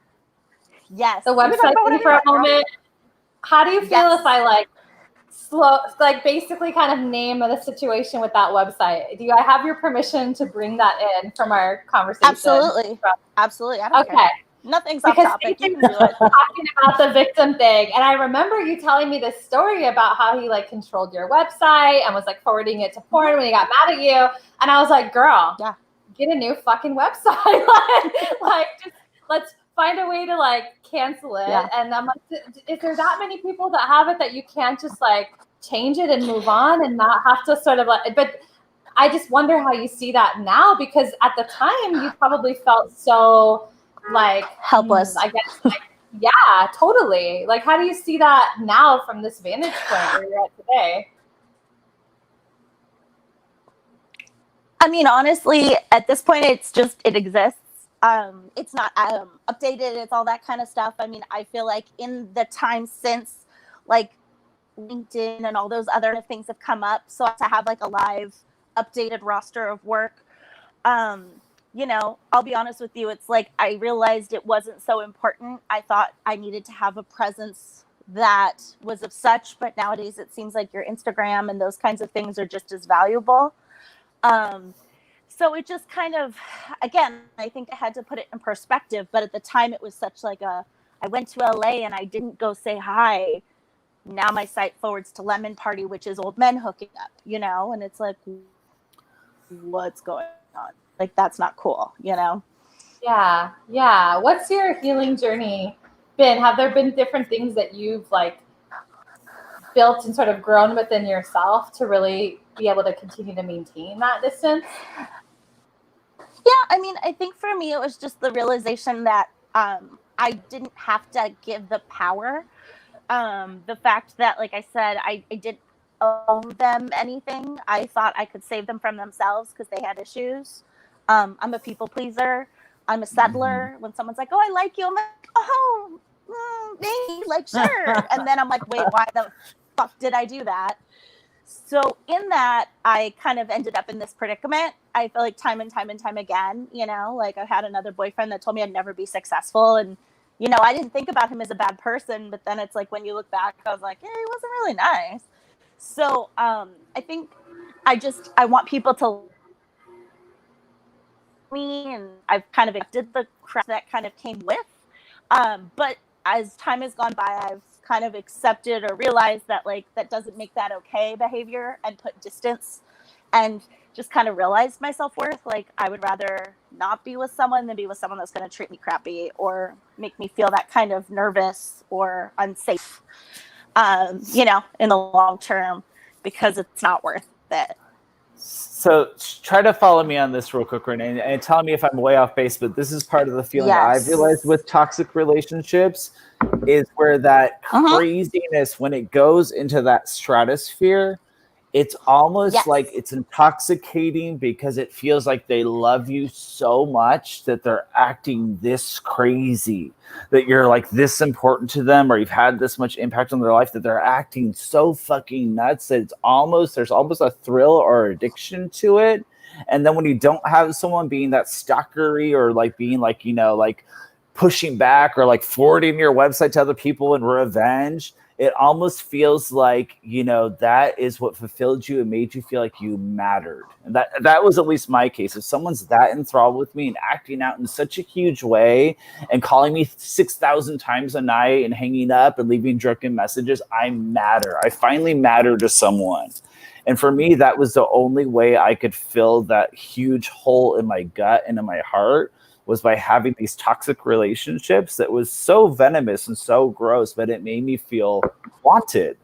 Yes. The website for a moment. how do you feel Yes. if I like basically kind of name the situation with that website? Do I have your permission to bring that in from our conversation? Absolutely. Absolutely. I don't Okay. care. Nothing's off topic. You can do it. Talking about the victim thing. And I remember you telling me this story about how he like controlled your website and was like forwarding it to porn when he got mad at you. And I was like, girl, get a new fucking website. like just let's find a way to like cancel it. Yeah. And I'm like, is there that many people that have it that you can't just like change it and move on and not have to sort of like, but I just wonder how you see that now, because at the time you probably felt so like helpless. I guess like, yeah, totally. Like, how do you see that now from this vantage point where you're at today? I mean, honestly, at this point, it's just, it exists. It's not updated. It's all that kind of stuff. I mean, I feel like in the time since like LinkedIn and all those other things have come up, so to have like a live updated roster of work, you know, I'll be honest with you, it's like I realized it wasn't so important. I thought I needed to have a presence that was of such, but nowadays it seems like your Instagram and those kinds of things are just as valuable. So it just kind of, again, I think I had to put it in perspective, but at the time it was such like I went to LA and I didn't go say hi. Now my site forwards to Lemon Party, which is old men hooking up, you know, and it's like, what's going on? Like, that's not cool, you know? Yeah. Yeah. What's your healing journey been? Have there been different things that you've like built and sort of grown within yourself to really be able to continue to maintain that distance? Yeah. I mean, I think for me, it was just the realization that I didn't have to give the power. The fact that, like I said, I didn't owe them anything. I thought I could save them from themselves because they had issues. I'm a people pleaser. I'm a settler. When someone's like, "Oh, I like you," I'm like, "Oh, maybe, like, sure." And then I'm like, "Wait, why the fuck did I do that?" So in that, I kind of ended up in this predicament. I feel like time and time again, you know, like I had another boyfriend that told me I'd never be successful. And, you know, I didn't think about him as a bad person, but then it's like, when you look back, I was like, yeah, he wasn't really nice. So I think I want people to me, and I've kind of did the crap that kind of came with. But as time has gone by, I've kind of accepted or realized that like that doesn't make that okay behavior, and put distance, and just kind of realized my self-worth. Like, I would rather not be with someone than be with someone that's going to treat me crappy or make me feel that kind of nervous or unsafe, you know, in the long term, because it's not worth it. So try to follow me on this real quick, Renee, and tell me if I'm way off base, but this is part of the feeling I've realized with toxic relationships is where that craziness, when it goes into that stratosphere, it's almost like it's intoxicating, because it feels like they love you so much that they're acting this crazy, that you're like this important to them, or you've had this much impact on their life, that they're acting so fucking nuts that there's almost a thrill or addiction to it. And then when you don't have someone being that stalkery, or like being like, you know, like pushing back, or like forwarding your website to other people in revenge, it almost feels like, you know, that is what fulfilled you and made you feel like you mattered. And that was at least my case. If someone's that enthralled with me and acting out in such a huge way and calling me 6,000 times a night and hanging up and leaving drunken messages, I matter. I finally matter to someone. And for me, that was the only way I could fill that huge hole in my gut and in my heart, was by having these toxic relationships that was so venomous and so gross, but it made me feel wanted.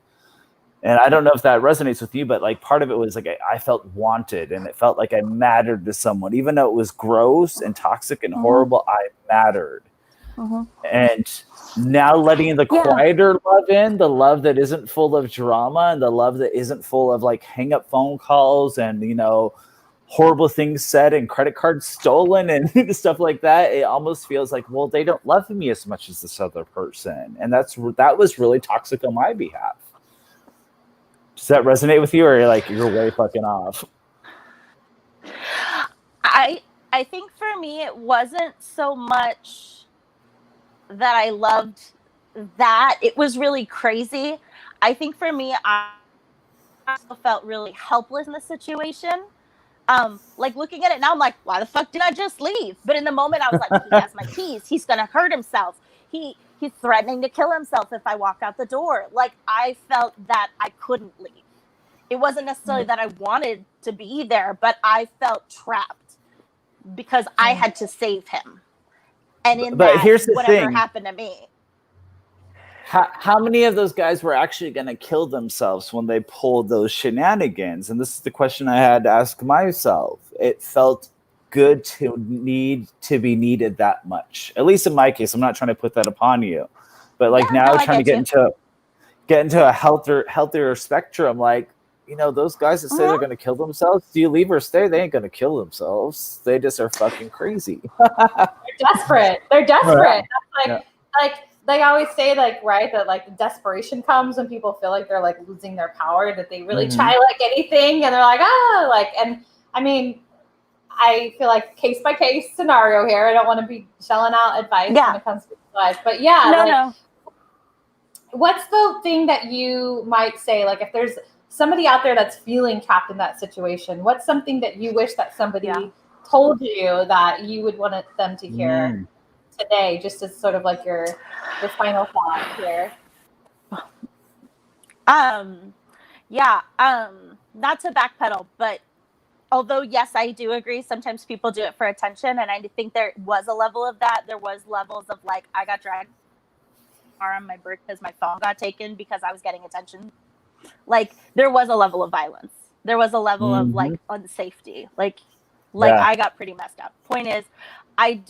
And I don't know if that resonates with you, but like part of it was like I felt wanted, and it felt like I mattered to someone. Even though it was gross and toxic and horrible, I mattered. And now letting the quieter love in, the love that isn't full of drama, and the love that isn't full of like hang up phone calls and, you know, horrible things said and credit cards stolen and stuff like that, it almost feels like, well, they don't love me as much as this other person. And that was really toxic on my behalf. Does that resonate with you, or you're way fucking off? I think for me, it wasn't so much that I loved that it was really crazy. I think for me, I also felt really helpless in the situation. Like looking at it now, I'm like, why the fuck did I just leave? But in the moment, I was like, he has my keys. He's gonna hurt himself. He's threatening to kill himself if I walk out the door. Like I felt that I couldn't leave. It wasn't necessarily that I wanted to be there, but I felt trapped because I had to save him. And in But that, here's the whatever thing. happened to me. How many of those guys were actually going to kill themselves when they pulled those shenanigans? And this is the question I had to ask myself. It felt good to need to be needed that much. At least in my case, I'm not trying to put that upon you, but like now trying to get into a healthier spectrum. Like, you know, those guys that say they're going to kill themselves, do you leave or stay? They ain't going to kill themselves. They just are fucking crazy. They're desperate. They're desperate. Yeah. That's like they always say, like, right, that like desperation comes when people feel like they're like losing their power, that they really try like anything, and they're like, like, and I mean, I feel like case by case scenario here. I don't want to be shelling out advice when it comes to life, but no. What's the thing that you might say, like, if there's somebody out there that's feeling trapped in that situation, what's something that you wish that somebody told you that you would want them to hear today, just as sort of like your final thought here? Not to backpedal, but although yes, I do agree, sometimes people do it for attention, and I think there was a level of that. There was levels of like, I got dragged on my bird because my phone got taken because I was getting attention. Like there was a level of violence. There was a level of like unsafety. Like I got pretty messed up. Point is, I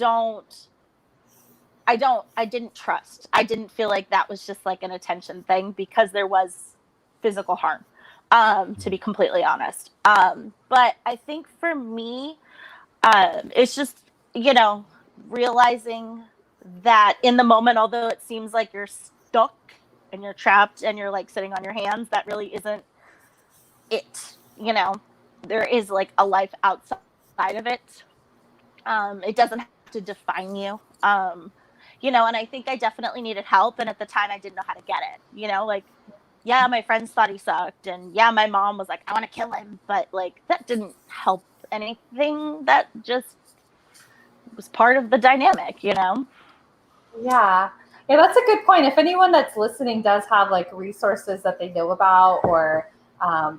didn't trust. I didn't feel like that was just like an attention thing because there was physical harm, to be completely honest. But I think for me, it's just, you know, realizing that in the moment, although it seems like you're stuck and you're trapped and you're like sitting on your hands, that really isn't it. You know, there is like a life outside of it. It doesn't have to define you. You know, and I think I definitely needed help. And at the time I didn't know how to get it, you know, like, yeah, my friends thought he sucked. And yeah, my mom was like, I want to kill him. But like, that didn't help anything. That just was part of the dynamic, you know? Yeah, that's a good point. If anyone that's listening does have like resources that they know about, or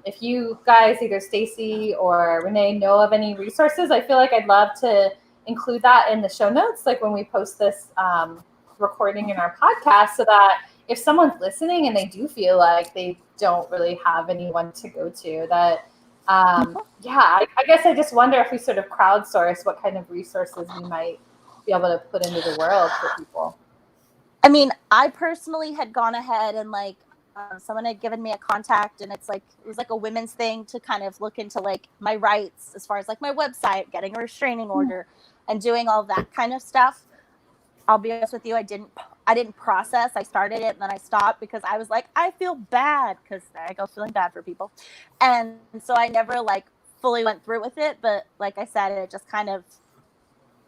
if you guys, either Stacy or Renee, know of any resources, I feel like I'd love to include that in the show notes, like when we post this recording in our podcast, so that if someone's listening and they do feel like they don't really have anyone to go to, that I guess I just wonder if we sort of crowdsource what kind of resources we might be able to put into the world for people. I mean, I personally had gone ahead and like someone had given me a contact, and it was like a women's thing to kind of look into like my rights as far as like my website, getting a restraining order, and doing all that kind of stuff. I'll be honest with you, I didn't process. I started it and then I stopped because I was like, I feel bad, because I go feeling bad for people, and so I never like fully went through with it. But like I said, it just kind of,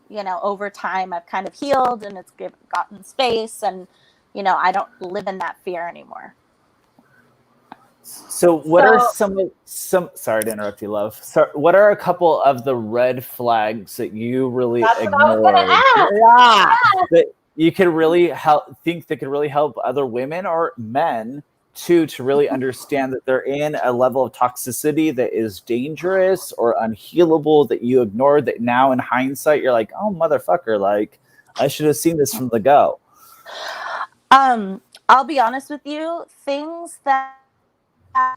you know, over time I've kind of healed and it's gotten space, and you know, I don't live in that fear anymore. So what are some sorry to interrupt you, love. So what are a couple of the red flags that you really ignored? That you could really think that could really help other women or men to really understand that they're in a level of toxicity that is dangerous or unhealable, that you ignored, that now in hindsight you're like, oh motherfucker, like I should have seen this from the go? I'll be honest with you, things that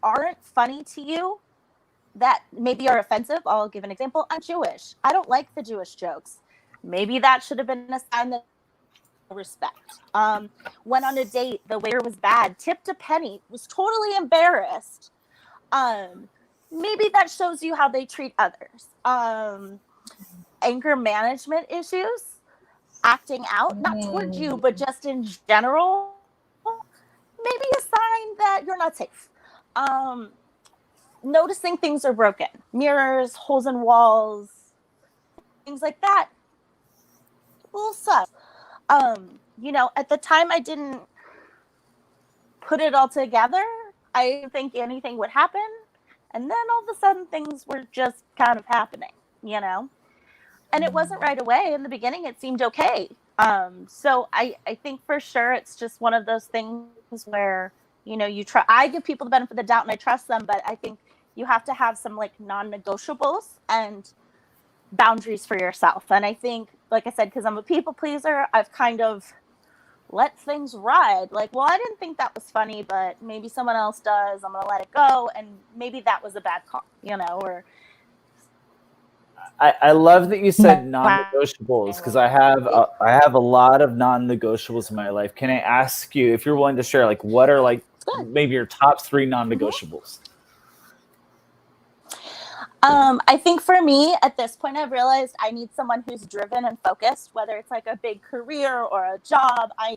aren't funny to you, that maybe are offensive. I'll give an example. I'm Jewish. I don't like the Jewish jokes. Maybe that should have been a sign that respect. Went on a date, the waiter was bad, tipped a penny, was totally embarrassed. Maybe that shows you how they treat others. Anger management issues, acting out, not towards you, but just in general, maybe a sign that you're not safe. Noticing things are broken, mirrors, holes in walls, things like that. A little sus. You know, at the time I didn't put it all together, I didn't think anything would happen. And then all of a sudden things were just kind of happening, you know? And it wasn't right away. In the beginning, it seemed okay. So I think for sure it's just one of those things where, you know, I give people the benefit of the doubt and I trust them, but I think you have to have some like non-negotiables and boundaries for yourself. And I think, like I said, because I'm a people pleaser, I've kind of let things ride. Like, well, I didn't think that was funny, but maybe someone else does. I'm going to let it go. And maybe that was a bad call, you know, or I love that you said non-negotiables, because I have a lot of non-negotiables in my life. Can I ask you, if you're willing to share, like, what are like maybe your top 3 non-negotiables? I think for me at this point, I've realized I need someone who's driven and focused, whether it's like a big career or a job. I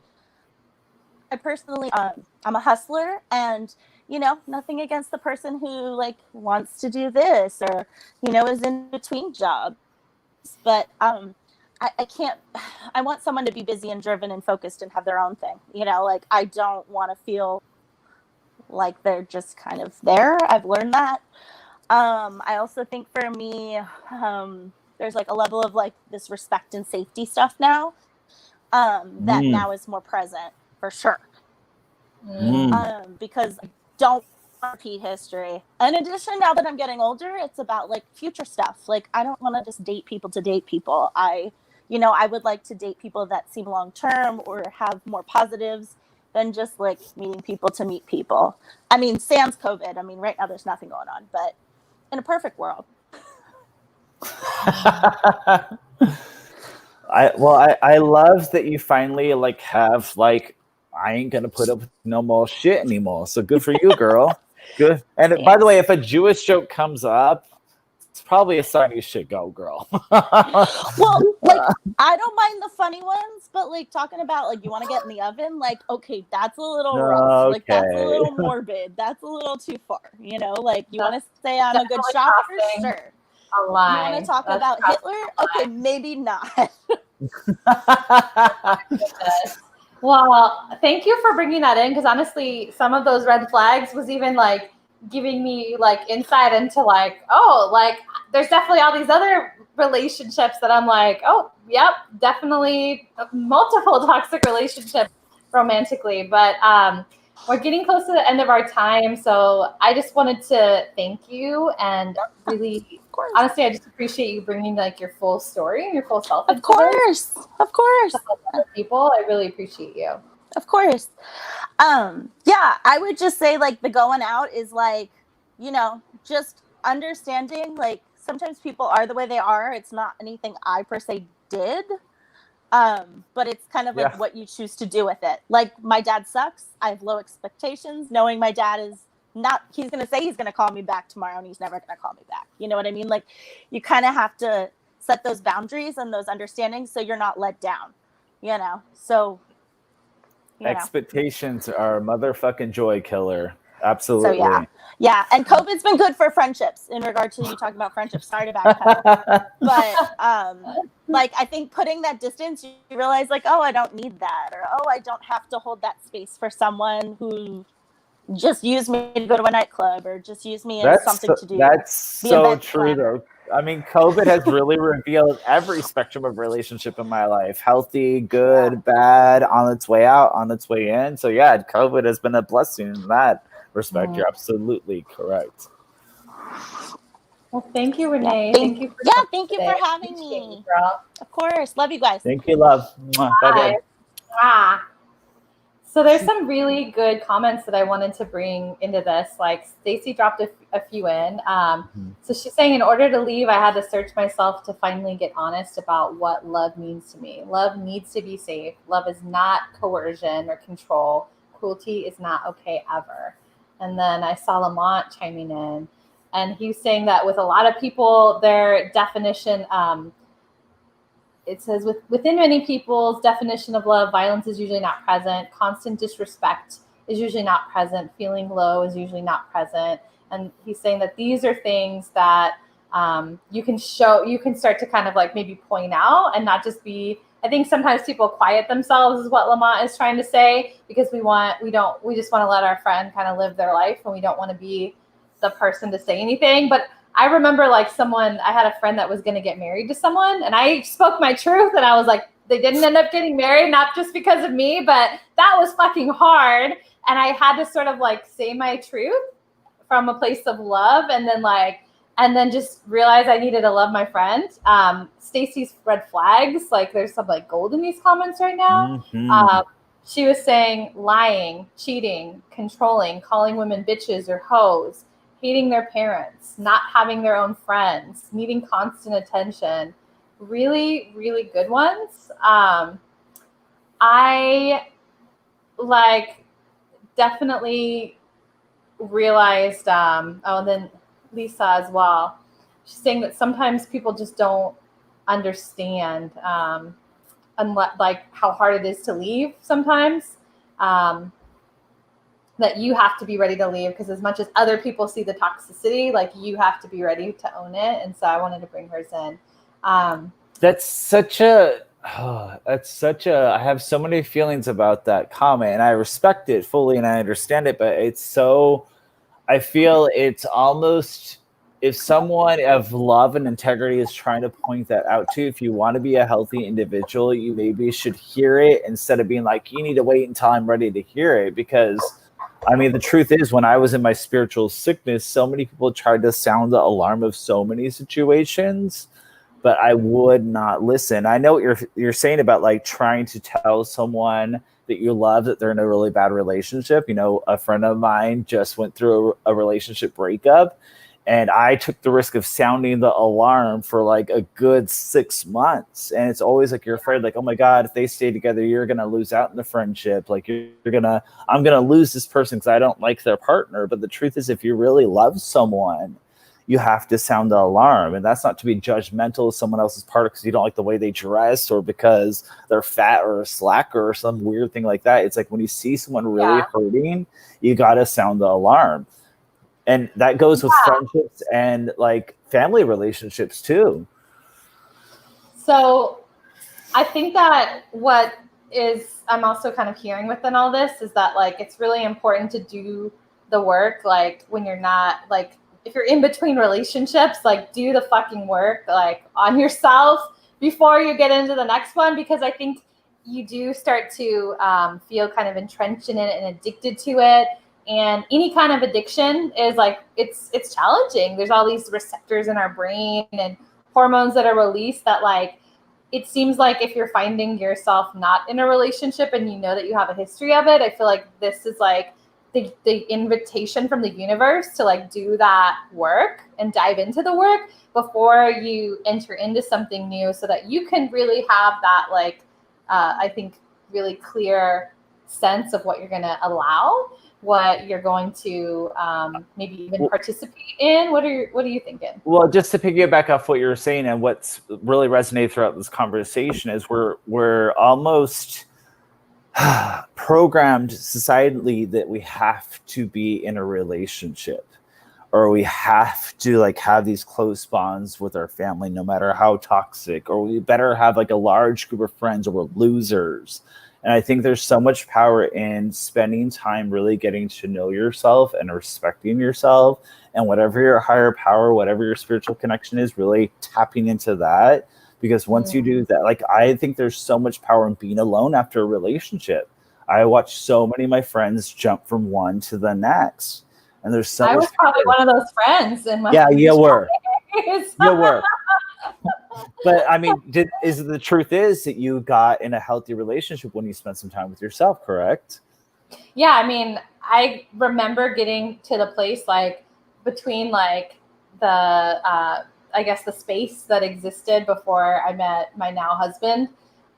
personally, I'm a hustler, and you know, nothing against the person who like wants to do this or, you know, is in between jobs. But I can't, I want someone to be busy and driven and focused and have their own thing. You know, like I don't want to feel like they're just kind of there. I've learned that. I also think for me, there's like a level of like this respect and safety stuff now that now is more present for sure. Because I don't repeat history. In addition, now that I'm getting older, it's about like future stuff. Like I don't want to just date people to date people. I would like to date people that seem long term or have more positives than just like meeting people to meet people. I mean, sans COVID. I mean, right now there's nothing going on, but in a perfect world. I love that you finally like have like, I ain't gonna put up with no more shit anymore. So good for you, girl. Good. And by the way, if a Jewish joke comes up, it's probably a sign you should go, girl. Well, like I don't mind the funny ones, but like talking about like you want to get in the oven, like okay, that's a little rough. Like that's a little morbid. That's a little too far. You know, like you want to say I'm a good shopper, sure. A lie. You want to talk about Hitler? Okay, maybe not. Well, thank you for bringing that in, because honestly, some of those red flags was even like giving me like insight into like, oh, like there's definitely all these other relationships that I'm like, oh, yep, definitely multiple toxic relationships romantically. But we're getting close to the end of our time, so I just wanted to thank you and really, honestly, I just appreciate you bringing like your full story and your full self. Of course. People, I really appreciate you. Of course. Yeah, I would just say like the going out is like, you know, just understanding like sometimes people are the way they are. It's not anything I per se did. But it's kind of like what you choose to do with it. Like my dad sucks. I have low expectations, knowing my dad is not, he's going to say he's going to call me back tomorrow and he's never going to call me back. You know what I mean? Like you kind of have to set those boundaries and those understandings so you're not let down, you know? So, expectations are a motherfucking joy killer. Absolutely. So yeah. And COVID's been good for friendships in regard to you talking about friendships. Sorry to backpedal. But like I think putting that distance, you realize like, oh, I don't need that, or oh, I don't have to hold that space for someone who just used me to go to a nightclub or just used me as something to do. That's so true though. I mean, COVID has really revealed every spectrum of relationship in my life. Healthy, good, bad, on its way out, on its way in. So yeah, COVID has been a blessing in that respect. You're absolutely correct. Well, thank you, Renee. Thank you for having me. Of course. Love you guys. Thank you, love. Bye. So there's some really good comments that I wanted to bring into this. Like Stacy dropped a few in. So she's saying, in order to leave, I had to search myself to finally get honest about what love means to me. Love needs to be safe. Love is not coercion or control. Cruelty is not okay ever. And then I saw Lamont chiming in, and he's saying that with a lot of people, their definition, it says within many people's definition of love, violence is usually not present. Constant disrespect is usually not present. Feeling low is usually not present. And he's saying that these are things that you can start to kind of like maybe point out and not just be, I think sometimes people quiet themselves is what Lamont is trying to say, because we just want to let our friend kind of live their life, and we don't want to be the person to say anything. But I remember like I had a friend that was going to get married to someone, and I spoke my truth, and I was like, they didn't end up getting married, not just because of me, but that was fucking hard. And I had to sort of like say my truth from a place of love, and then just realize I needed to love my friend. Stacy's red flags, like there's some like gold in these comments right now. She was saying lying, cheating, controlling, calling women bitches or hoes, hating their parents, not having their own friends, needing constant attention. Really, really good ones. I like definitely realized, and then Lisa as well. She's saying that sometimes people just don't understand, like how hard it is to leave sometimes. That you have to be ready to leave, because as much as other people see the toxicity, like you have to be ready to own it. And so I wanted to bring hers in. That's such a, I have so many feelings about that comment, and I respect it fully and I understand it, but I feel it's almost, if someone of love and integrity is trying to point that out to you, if you want to be a healthy individual, you maybe should hear it instead of being like, you need to wait until I'm ready to hear it. Because I mean, the truth is, when I was in my spiritual sickness, so many people tried to sound the alarm of so many situations, but I would not listen. I know what you're saying about like trying to tell someone that you love that they're in a really bad relationship. You know, a friend of mine just went through a relationship breakup, and I took the risk of sounding the alarm for like a good 6 months. And it's always like, you're afraid, like, oh my God, if they stay together, you're going to lose out in the friendship. Like I'm going to lose this person because I don't like their partner. But the truth is, if you really love someone, you have to sound the alarm. And that's not to be judgmental of someone else's partner because you don't like the way they dress or because they're fat or a slacker or some weird thing like that. It's like when you see someone really hurting, you got to sound the alarm. And that goes with friendships and like family relationships too. So I think that I'm also kind of hearing within all this is that like, it's really important to do the work. Like when you're not like, if you're in between relationships, like do the fucking work, like on yourself before you get into the next one. Because I think you do start to feel kind of entrenched in it and addicted to it. And any kind of addiction is like, it's challenging. There's all these receptors in our brain and hormones that are released that like, it seems like if you're finding yourself not in a relationship and you know that you have a history of it, I feel like this is like the invitation from the universe to like do that work and dive into the work before you enter into something new, so that you can really have that like, I think really clear sense of what you're going to allow, what you're going to maybe even participate in. What are you thinking? Well, just to piggyback off what you were saying, and what's really resonated throughout this conversation is we're almost programmed societally that we have to be in a relationship, or we have to like have these close bonds with our family, no matter how toxic, or we better have like a large group of friends, or we're losers. And I think there's so much power in spending time really getting to know yourself and respecting yourself, and whatever your higher power, whatever your spiritual connection is, really tapping into that. Because once you do that, like, I think there's so much power in being alone after a relationship. I watched so many of my friends jump from one to the next. And there's so I much was probably one of those friends in my you were. You were. But I mean, the truth is that you got in a healthy relationship when you spent some time with yourself, correct? Yeah, I mean, I remember getting to the place like between like the I guess the space that existed before I met my now husband.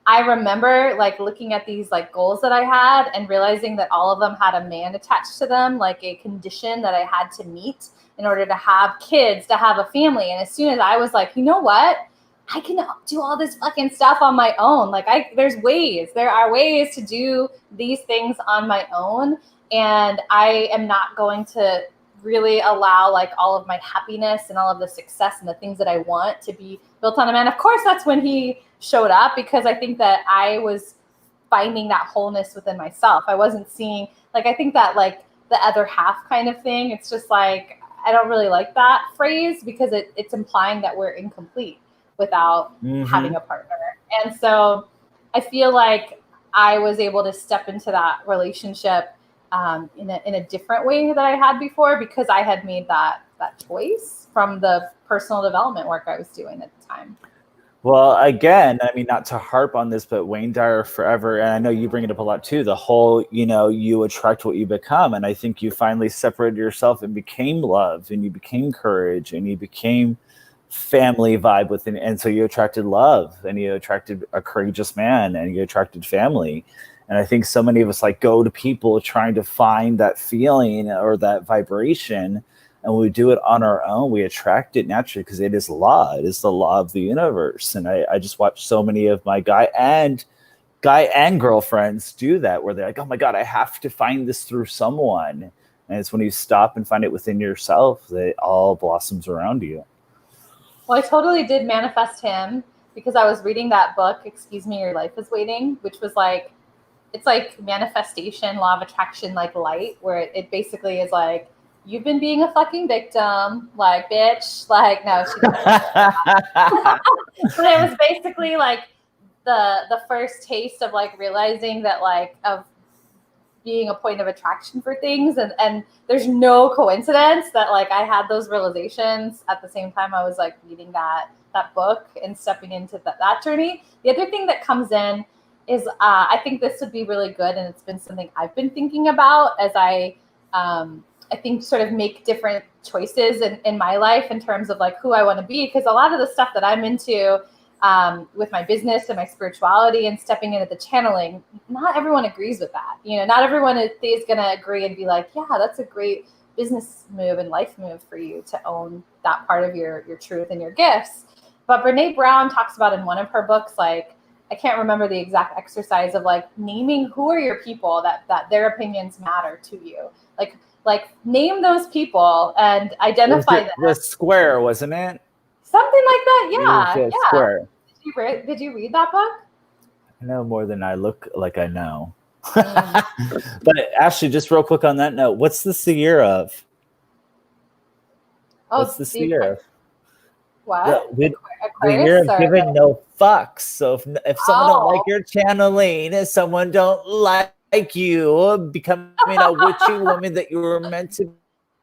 I remember like looking at these like goals that I had and realizing that all of them had a man attached to them, like a condition that I had to meet in order to have kids, to have a family. And as soon as I was like, you know what? I can do all this fucking stuff on my own. Like there are ways to do these things on my own. And I am not going to really allow like all of my happiness and all of the success and the things that I want to be built on a man. Of course, that's when he showed up, because I think that I was finding that wholeness within myself. I wasn't seeing, like, I think that like the other half kind of thing, it's just like, I don't really like that phrase, because it's implying that we're incomplete without having a partner. And so I feel like I was able to step into that relationship in a different way that I had before, because I had made that choice from the personal development work I was doing at the time. Well, again, I mean, not to harp on this, but Wayne Dyer forever, and I know you bring it up a lot too, the whole, you attract what you become. And I think you finally separated yourself and became love, and you became courage, and you became family vibe within. And so you attracted love, and you attracted a courageous man, and you attracted family. And I think so many of us like go to people trying to find that feeling or that vibration. And when we do it on our own, we attract it naturally, because it is law. It is the law of the universe. And I just watch so many of my guy and girlfriends do that, where they're like, oh my God, I have to find this through someone. And it's when you stop and find it within yourself that it all blossoms around you. Well, I totally did manifest him, because I was reading that book, Excuse Me, Your Life is Waiting, which was like, it's like manifestation, law of attraction, like light, where it basically is like, you've been being a fucking victim, like, bitch, like, no, she didn't. But it was basically like the first taste of like realizing that, like, of being a point of attraction for things. And there's no coincidence that like I had those realizations at the same time I was like reading that book and stepping into that journey. The other thing that comes in is I think this would be really good, and it's been something I've been thinking about as I think sort of make different choices in my life in terms of like who I want to be, because a lot of the stuff that I'm into with my business and my spirituality and stepping into the channeling, not everyone agrees with that. Not everyone is going to agree and be like, yeah, that's a great business move and life move for you to own that part of your truth and your gifts. But Brene Brown talks about in one of her books, like, I can't remember the exact exercise of like naming who are your people that their opinions matter to you. Like name those people and identify them. The square, wasn't it? Something like that. Yeah. Square. Did you read that book? I know more than I look like I know. But Ashley, just real quick on that note, what's the year of? What's the year of? What? The year of giving no fucks. So if someone don't like your channeling, if someone don't like you becoming a witchy woman that you were meant to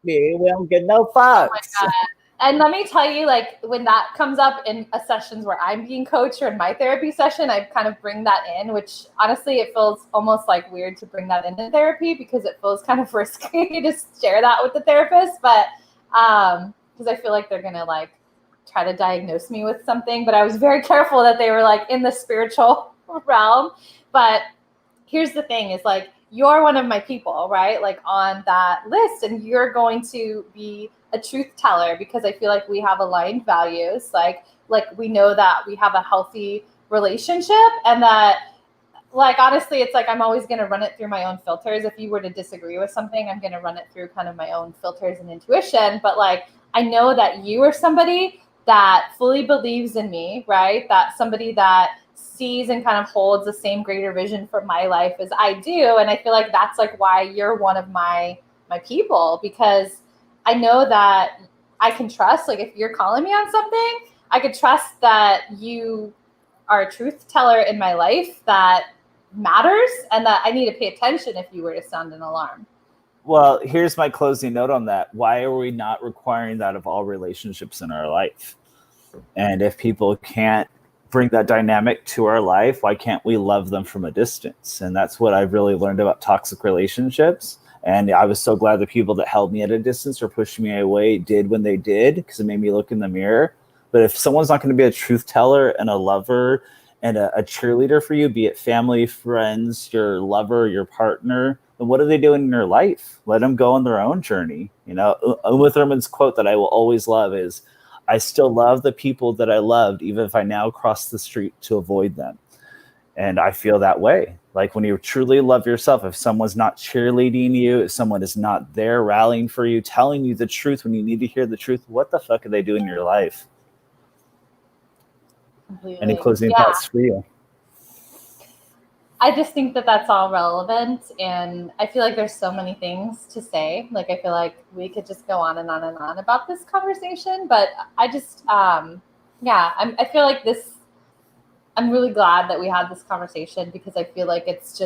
be, we don't get no fucks. Oh my God. And let me tell you, like, when that comes up in sessions where I'm being coached or in my therapy session, I kind of bring that in, which honestly, it feels almost like weird to bring that into therapy, because it feels kind of risky to share that with the therapist. But because I feel like they're going to like try to diagnose me with something. But I was very careful that they were like in the spiritual realm. But here's the thing is like, you're one of my people, right? Like on that list, and you're going to be a truth teller, because I feel like we have aligned values. Like we know that we have a healthy relationship, and that, like, honestly, it's like I'm always going to run it through my own filters. If you were to disagree with something, I'm going to run it through kind of my own filters and intuition. But like, I know that you are somebody that fully believes in me, right? That somebody that sees and kind of holds the same greater vision for my life as I do. And I feel like that's like why you're one of my people, because I know that I can trust, like, if you're calling me on something, I could trust that you are a truth teller in my life that matters, and that I need to pay attention if you were to sound an alarm. Well, here's my closing note on that. Why are we not requiring that of all relationships in our life? And if people can't bring that dynamic to our life, why can't we love them from a distance? And that's what I've really learned about toxic relationships. And I was so glad the people that held me at a distance or pushed me away did when they did, because it made me look in the mirror. But if someone's not going to be a truth teller and a lover and a cheerleader for you, be it family, friends, your lover, your partner, then what are they doing in your life? Let them go on their own journey. Uma Thurman's quote that I will always love is, I still love the people that I loved, even if I now cross the street to avoid them. And I feel that way. Like when you truly love yourself, if someone's not cheerleading you, if someone is not there rallying for you, telling you the truth when you need to hear the truth, what the fuck are they doing in your life? Completely. Any closing Yeah. thoughts for you? I just think that that's all relevant, and I feel like there's so many things to say. Like, I feel like we could just go on and on and on about this conversation, but I just, I feel like this. I'm really glad that we had this conversation because I feel like it's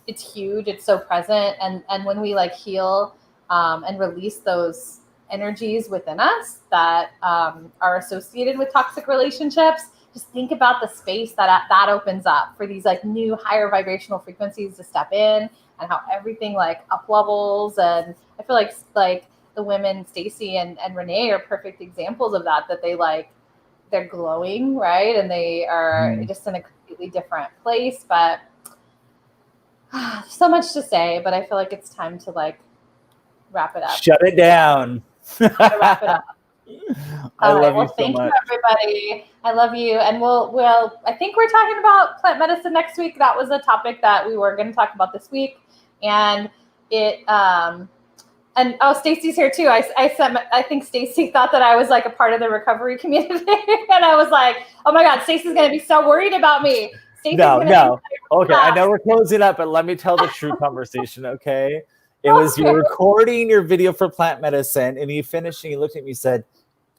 huge. It's so present, and when we like heal and release those energies within us that are associated with toxic relationships, just think about the space that opens up for these like new higher vibrational frequencies to step in, and how everything like up levels. And I feel like the women, Stacy and Renee, are perfect examples of that they're glowing, right? And they are just in a completely different place. But so much to say, but I feel like it's time to like wrap it up. Shut it down. Wrap it up. I love you so thank much. you, everybody. I love you. And we'll I think we're talking about plant medicine next week. That was a topic that we were going to talk about this week. And Stacy's here too. I think Stacy thought that I was like a part of the recovery community. And I was like, oh my God, Stacy's going to be so worried about me. No. Okay, I know we're closing up, but let me tell the true conversation, okay? It was you recording your video for plant medicine, and you finished and you looked at me and said,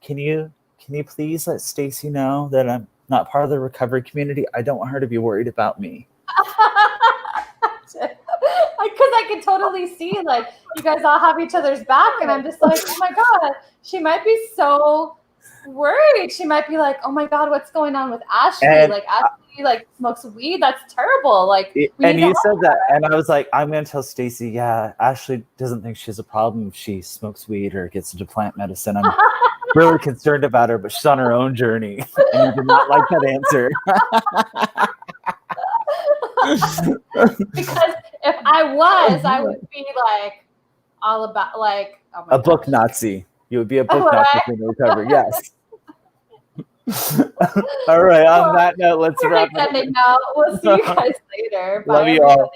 Can you please let Stacy know that I'm not part of the recovery community? I don't want her to be worried about me. Because I can totally see like you guys all have each other's back, and I'm just like, oh my God, she might be so worried. She might be like, oh my God, what's going on with Ashley? And like Ashley like smokes weed. That's terrible. Like, and you said that, and I was like, I'm gonna tell Stacy, yeah, Ashley doesn't think she has a problem if she smokes weed or gets into plant medicine. I'm really concerned about her, but she's on her own journey. And you did not like that answer. Because if I would be like all about like a book Nazi. You would be a book Nazi in recovery. Yes. All right. On that note, let's wrap it up. We'll see you guys later. Love Bye, you all.